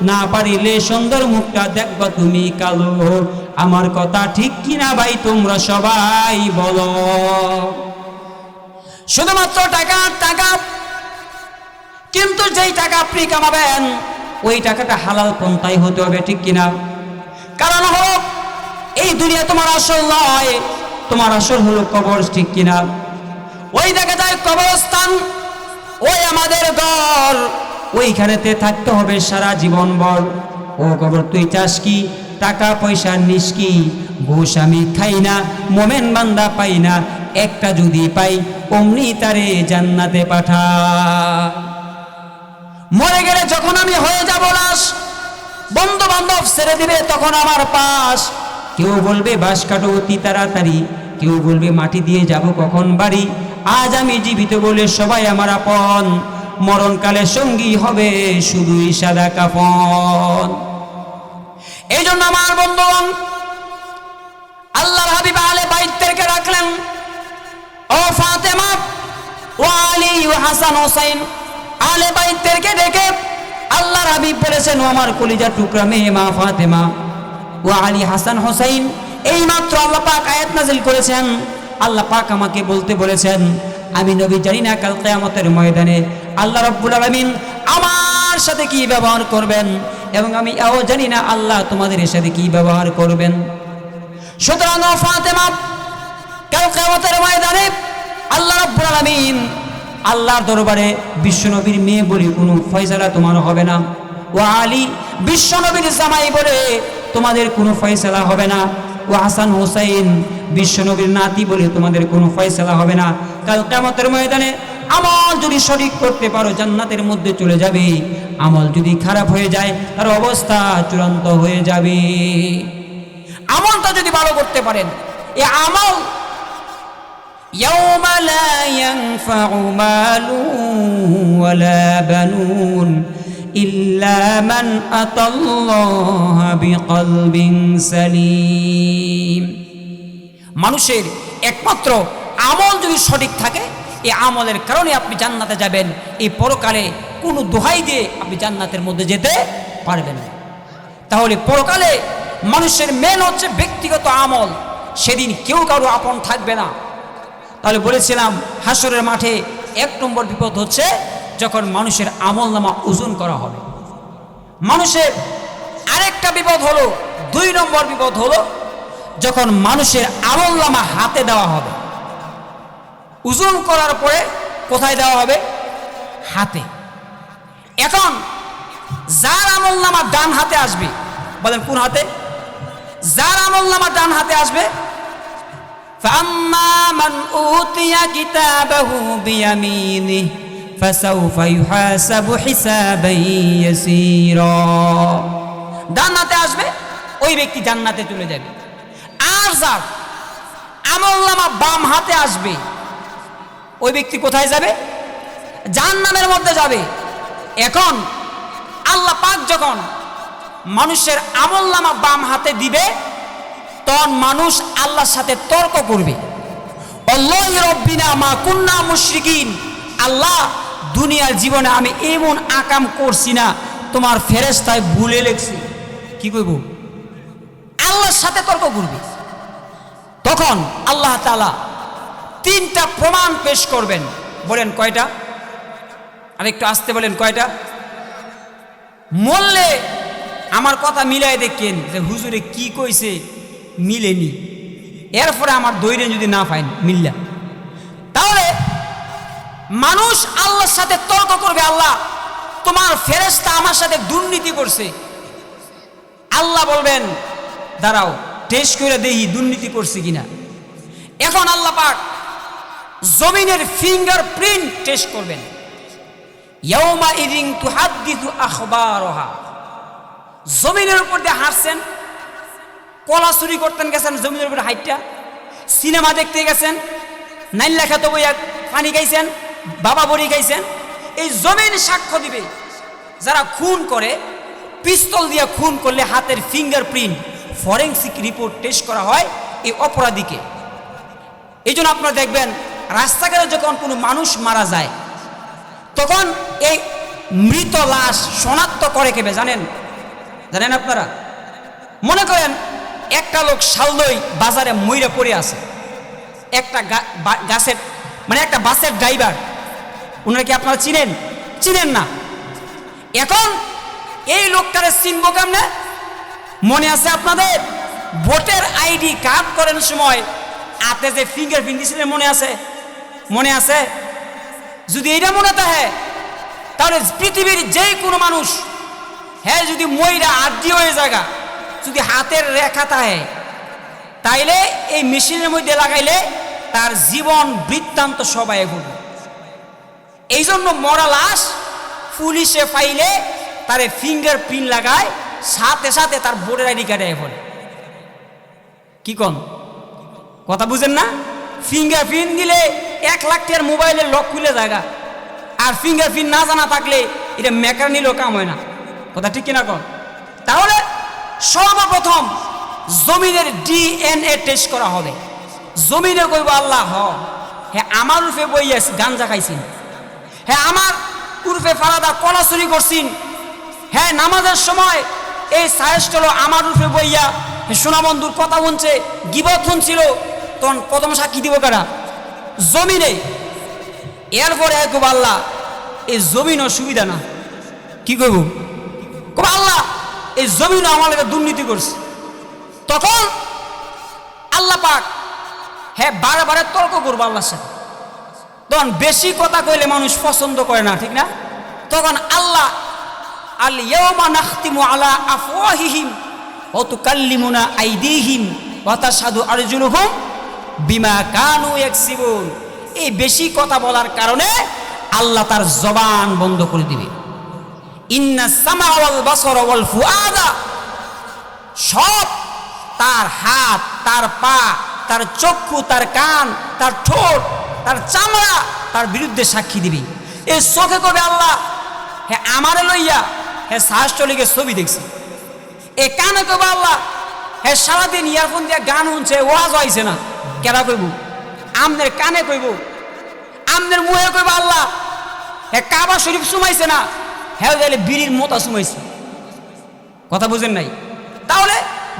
Speaker 1: না পারিলে সুন্দর মুখটা দেখবা তুমি কালো, আমার কথা ঠিক কিনা ভাই তোমরা সবাই বলো? শুধুমাত্র টাকা টাকা, কিন্তু যেই টাকা আপনি কামাবেন ওই টাকাটা হালাল পন্থায় হতে হবে, ঠিক কিনা? কারণ হলো এই দুনিয়া তোমার আসল নয়, তোমার আসল হলো কবর, ঠিক কিনা? ওই দেখা যায় কবরস্থান, ওই আমাদের ঘর, ওইখানেতে থাকতে হবে সারা জীবন ভর। ও কবর তুই চাস কি? টাকা পয়সা নিস কি? বউ স্বামী খাই না, মোমেন বান্দা পাই না, একটা যদি পাই অমনি তারে জান্নাতে পাঠা। মরে গেলে যখন আমি হয়ে যাব লাশ, বন্ধু বান্ধব ছেড়ে দিবে তখন আমার পাশ, কেউ বলবে বাঁশ কাটো অতি তাড়াতাড়ি, কেউ বলবে মাটি দিয়ে যাব কখন বাড়ি, আজ আমি জীবিত বলে সবাই আমার আপন, মরণকালে সঙ্গী হবে শুধুই সাদা কাফন। এই জন্য আমার বন্ধুগণ আল্লাহর হাবিব আলে বাইতদেরকে রাখলেন, ও ফাতেমা ও আলী ও হাসান হোসেন, আলে বাইতদেরকে ডেকে আল্লাহর হাবিব বলেছেন, ও আমার কলিজার টুকরা মেয়ে মা ফাতেমা ও আলী হাসান হোসেন, এই মাত্র আল্লাহ পাক আয়াত নাজিল করেছেন, আল্লাহ পাক আমাকে বলতে বলেছেন, আমি নবী জানি না কাল কিয়ামতের ময়দানে আল্লাহ রাব্বুল আলামিন আমার সাথে কি ব্যবহার করবেন, এবং আমি এও জানি না আল্লাহ তোমাদের সাথে কি ব্যবহার করবেন। সুতরাং ও ফাতেমা, কাল কিয়ামতের ময়দানে আল্লাহ রাব্বুল আলামিন আল্লাহর দরবারে বিশ্বনবীর মেয়ে বলে কোনো ফয়সালা তোমার হবে না, ও আলী বিশ্বনবীর জামাই বলে তোমাদের কোনো ফয়সালা হবে না, ও হাসান হোসেন বিশ্বনবীর নাতি বলে তোমাদের কোনো ফয়সালা হবে না। কাল কিয়ামতের ময়দানে আমল যদি সঠিক করতে পারো জান্নাতের মধ্যে চলে যাবে, আমল যদি খারাপ হয়ে যায় তার অবস্থা চূড়ান্ত হয়ে যাবে। আমলটা যদি ভালো করতে পারেন, এই আমল ইয়াউমা লা ইয়ানফাউ মালুন ওয়ালা বানুন ইল্লা মান আতাল্লাহা বিকলবিন সালিম। মানুষের একমাত্র আমল যদি সঠিক থাকে, এই আমলের কারণে আপনি জান্নাতে যাবেন, এই পরকালে কোনো দোহাই দিয়ে আপনি জান্নাতের মধ্যে যেতে পারবেন না। তাহলে পরকালে মানুষের মেন হচ্ছে ব্যক্তিগত আমল, সেদিন কেউ কারো আপন থাকবে না। তাহলে বলেছিলাম হাসরের মাঠে এক নম্বর বিপদ হচ্ছে যখন মানুষের আমল নামা ওজন করা হবে। মানুষের আরেকটা বিপদ হলো, 2 নম্বর বিপদ হলো যখন মানুষের আমল নামা হাতে দেওয়া হবে। ওজন করার পরে কোথায় দেওয়া হবে? হাতে। এখন যার আমল নামা ডান হাতে আসবে, বলেন কোন হাতে? যার আমল নামা ডান হাতে আসবে, فَأَمَّا مَنْ أُوتِيَ كِتَابَهُ بِيَمِينِهِ فَسَوْفَ يُحَاسَبُ حِسَابًا يَسِيرًا। ডান হাতে আসবে ওই ব্যক্তি জান্নাতে চলে যাবে। আর যার আমলনামা বাম হাতে আসবে ওই ব্যক্তি কোথায় যাবে? জাহান্নামের মধ্যে যাবে। এখন আল্লাহ পাক যখন মানুষের আমলনামা বাম হাতে দিবে, তখন মানুষ আল্লাহর সাথে তর্ক করবে, আল্লাহি রব্বিনা মা কুন্না মুশরিকিন, আল্লাহ দুনিয়ার জীবনে আমি এমন আকাম করছি না তোমার ফেরেশতায় ভুলে লেখছি। কি কইব? আল্লাহর সাথে তর্ক করবি। তখন আল্লাহ তাআলা 3টা প্রমাণ পেশ করবেন। বলেন কয়টা? আর একটু আসতে বলেন কয়টা? মরলে আমার কথা মিলাই দেখেন যে হুজুরে কি কইছে মিলেনি, এরপরে আমার দৈরে যদি না পাইন মিল্লা, তাহলে মানুষ আল্লাহর সাথে তর্ক করবে, আল্লাহ তোমার ফেরেশতা আমার সাথে দুর্নীতি করছে। আল্লাহ বলবেন দাঁড়াও টেস্ট করে দেখি দুর্নীতি করছে কিনা। এখন আল্লাহ পাক জমিনের ফিঙ্গারপ্রিন্ট টেস্ট করবেন। ইয়াউমা ইদিন তুহাদ্দিসু আখবারহা। জমিনের উপর দিয়ে হাঁটছেন, কলা চুরি করতেন গেছেন জমিনের উপরে হাইটটা, সিনেমা দেখতে গেছেন, নাইল্লা খেতে বইয়া পানি খাইছেন, বাবা বড়ি খাইছেন, এই জমিন সাক্ষ্য দিবে। যারা খুন করে, পিস্তল দিয়ে খুন করলে হাতের ফিঙ্গারপ্রিন্ট ফরেনসিক রিপোর্ট টেস্ট করা হয় এই অপরাধীকে। এই জন্য আপনারা দেখবেন রাস্তাঘাটে যখন কোনো মানুষ মারা যায় তখন এই মৃত লাশ শনাক্ত করে কেবে জানেন? জানেন আপনারা? মনে করেন একটা লোক শালদই বাজারে মইরা পড়ে আছে, একটা গাছের মানে একটা বাসের ড্রাইভার, ওনারা কি আপনারা চিনেন? চিনেন না। এখন এই লোকটারে চিনবো কেমনে? মনে আছে আপনাদের ভোটের আইডি কার্ড করার সময় হাতে যে ফিঙ্গারপ্রিন্ট দিয়েছিলেন মনে আছে? মনে আছে? যদি এইটা মনে থাকে তাহলে পৃথিবীর যে কোনো মানুষ হ্যাঁ যদি ময়রা আড্ডি হয়ে জায়গা যদি হাতের রেখা থাকে তাইলে এই মেশিনের মধ্যে লাগাইলে তার জীবন বৃত্তান্ত সবাই ঘটবে। এই জন্য মরা লাশ পুলিশে পাইলে তারে ফিঙ্গারপ্রিন্ট লাগায়, সাথে সাথে তার ভোটার আইডি কার্ডে ফেলে। কি কোন কথা বুঝেন না? ফিঙ্গারপ্রিন্ট দিলে 1 লাখ টাকার মোবাইলের লক খুলে জায়গা, আর ফিঙ্গারপ্রিন্ট না জানা থাকলে এটা মেকার নিলেও কাম হয় না। কথা ঠিক কিনা কন? তাহলে সর্বপ্রথম জমিনের ডিএনএ টেস্ট করা হবে। জমিনে কইব আল্লাহ হ্যাঁ আমার রূপে বইয়াছি গাঞ্জা খাইছেন, হ্যাঁ আমার উর্ফে ফারাদা কলা চুরি করছেন, হ্যাঁ নামাজের সময় এই সাহেস্টল আমার রূপে বইয়া সোনাবন্ধুর কথা শুনছে, গিবত শুনছিল, তখন প্রথম সাক্ষী দিব কারা? জমিনে। এরপরে কব আল্লাহ এই জমিন অসুবিধা না, কি করব? কব আল্লাহ এই জমিন আমার একটা দুর্নীতি করছে। তখন আল্লাহ পাক হ্যাঁ বারে বারে তর্ক করবো আল্লাহর সাথে। তখন বেশি কথা কইলে মানুষ পছন্দ করে না, ঠিক না? তখন আল্লাহ আল ইয়াউমা নাখতিমু আলা আফওয়াহিহিম ওয়া তুকাল্লিমুনা আইদিহিম ওয়া তাশহাদু আরজুলুহুম বিমা কানু ইয়াকসিবুন। এই বেশি কথা বলার কারণে আল্লাহ তার জবান বন্ধ করে দিবে। ইন্নাস সামা ওয়াল বাসারা ওয়াল ফুআদা, সব তার হাত, তার পা, তার চক্ষু, তার কান, তার ঠোঁট, তার চামড়া তার বিরুদ্ধে সাক্ষী দিবে। এই চোখে কবে আল্লাহ হ্যাঁ আমারে লইয়া হ্যাঁ শাহস্টলিকে ছবি দেখছি। এ কানে কবে আল্লাহ হ্যাঁ সারাদিন ইয়ারফোন দিয়ে গান শুনছে, ওয়াজ হয়েছে না, কেরা কইব? আমনের কানে কইব, আমনের মুহে কইব আল্লাহ হ্যাঁ কাবা শরীফ সুমাইছে না, হ্যাঁ তাহলে বিড়ির মোতা সুমাইছে। কথা বুঝেন নাই? তাহলে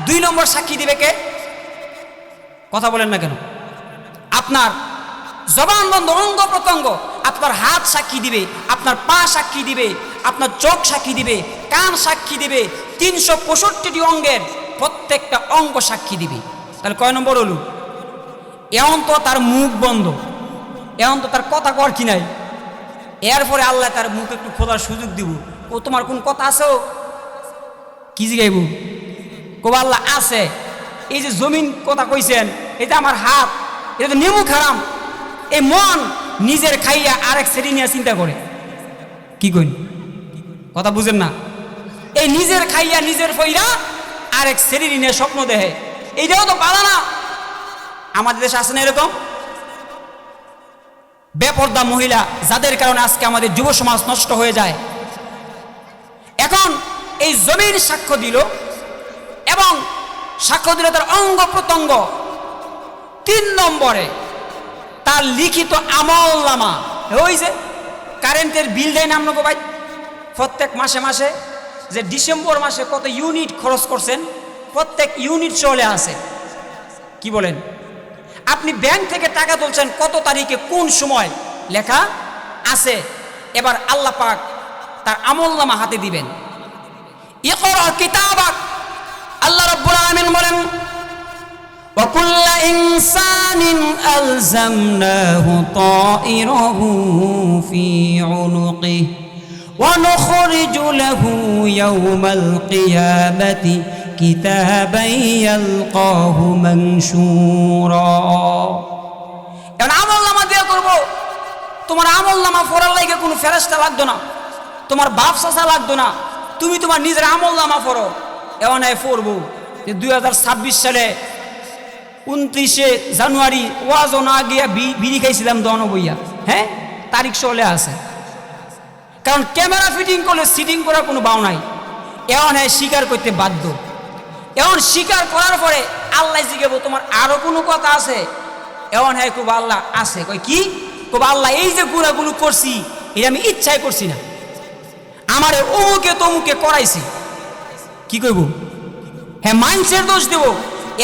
Speaker 1: 2 নম্বর সাক্ষী দিবে কে? কথা বলেন না কেন? আপনার জবান বন্ধ অঙ্গ প্রত্যঙ্গ, আপনার হাত সাক্ষী দিবে, আপনার পা সাক্ষী দিবে, আপনার চোখ সাক্ষী দিবে, কান সাক্ষী দিবে, 365টি অঙ্গের প্রত্যেকটা অঙ্গ সাক্ষী দিবে। তাহলে কয় নম্বর হলো? এখন তো তার মুখ বন্ধ, এখন তো তার কথা কর কি নাই। এরপরে আল্লাহ তার মুখ একটু খোলার সুযোগ দিব। ও তোমার কোন কথা আছে? কি জিগাইব? কব আল্লাহ আছে। এই যে জমিন কথা কইছেন, এটা আমার হাত, এটা তো নেমু খারাম। এই মন নিজের খাইয়া আরেক শ্রেণী নিয়ে চিন্তা করে, কি কইন? কথা বুঝেন না? এই নিজের খাইয়া নিজের ফইরা আরেক শ্রেণী নিয়ে স্বপ্ন দেখে, এইটাও তো পালা না। আমাদের দেশে আছে না এরকম বেপর্দা মহিলা, যাদের কারণে আজকে আমাদের যুব সমাজ নষ্ট হয়ে যায়। এখন এই জমিন সাক্ষ্য দিল, এবং সাক্ষ্য দিল তার অঙ্গ প্রত্যঙ্গ। 3 নম্বরে তার লিখিত আমলনামা, ওই যে কারেন্টের বিল দেয় না আপনাকে ভাই প্রত্যেক মাসে মাসে, যে ডিসেম্বর মাসে কত ইউনিট খরচ করছেন প্রত্যেক ইউনিট চলে আসে। কি বলেন? আপনি ব্যাংক থেকে টাকা তুলছেন কত তারিখে কোন সময় লেখা আছে। এবার আল্লাহ পাক তার আমলনামা হাতে দিবেন। ইকরা কিতাবাক, আল্লাহ রাব্বুল আলামিন বলেন ওয়া কুল্লু ইনসানিন আলজামনাহু তাইরাহু ফি উনুকিহি ওয়া নুখরিজু লাহু ইয়াওমাল কিয়ামাতি কিতাবান ইয়ালকাহু মানশুরা। এখন আমলনামা দিয়ে করব, তোমার আমলনামা পড়ার লাগে কোনো ফেরেশতা লাগতো না, তোমার বাপ চাচা লাগতো না, তুমি তোমার নিজের আমলনামা পড়ো। এমন পড়বো যে 2026 সালে 29শে জানুয়ারি ওয়াজও না গিয়া বিড়ি খাইছিলাম দন বইয়া, হ্যাঁ তারিখ চলে আছে। কারণ ক্যামেরা ফিটিং করলে সিটিং করার কোনো বাও নাই। এমন স্বীকার করতে বাধ্য। এমন স্বীকার করার পরে আল্লাহ জিজ্ঞাসা তোমার আরো কোনো কথা আছে? এমন খুব আল্লাহ আছে। কই কি? খুব আল্লাহ এই যে গুণাগুলো করছি এটা আমি ইচ্ছাই করছি না, আমারে অমুকে তমুকে করাইছি। কি কইব? হ্যাঁ মানুষের দোষ দেব,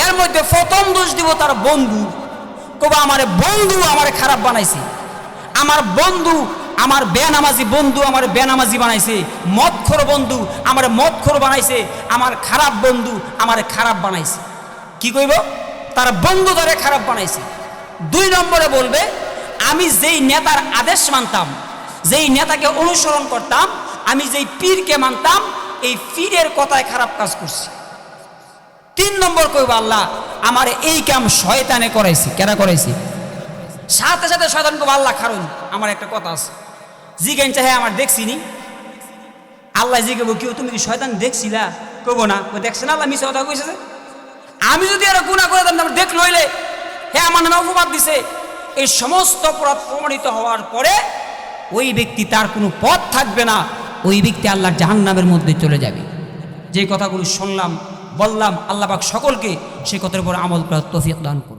Speaker 1: এর মধ্যে প্রথম দোষ দিব তার বন্ধু। কব আমারে বন্ধু আমারে খারাপ বানাইছে, আমার বন্ধু আমার বেনামাজি বন্ধু আমার বেনামাজি বানাইছে, মদখোর বন্ধু আমার মদখোর বানাইছে, আমার খারাপ বন্ধু আমার খারাপ বানাইছে। কি কইব? তার বন্ধু ধরে খারাপ বানাইছে। 2 নম্বরে বলবে আমি যেই নেতার আদেশ মানতাম, যেই নেতাকে অনুসরণ করতাম, আমি যেই পীরকে মানতাম, এই পীরের কথায় খারাপ কাজ করছি। 3 নম্বর কইব আল্লাহ আমার এই কাম শয়তানে করাইছে। কেন করাইছে? সাথে সাথে শয়তান কইব আল্লাহ কারণ আমার একটা কথা আছে। জিজ্ঞেন চাহে আমার দেখছিনি? আল্লাহ জিজ্ঞাসা কেউ তুমি কি শয়তান দেখছিলা? কইব না। ও দেখছে না, আল্লাহ মিছা কথা কইছে যে আমি যদি আর গুনাহ করে দিতাম দেখ লইলে হ্যাঁ আমার নামে অপবাদ দিছে। এই সমস্ত অপরাধ প্রমাণিত হওয়ার পরে ওই ব্যক্তি তার কোনো পথ থাকবে না, ওই ব্যক্তি আল্লাহর জাহান্নামের মধ্যে চলে যাবে। যে কথাগুলো শুনলাম বললাম, আল্লাহ পাক সকলকে সে কথার উপর আমল করার তৌফিক দান করুন।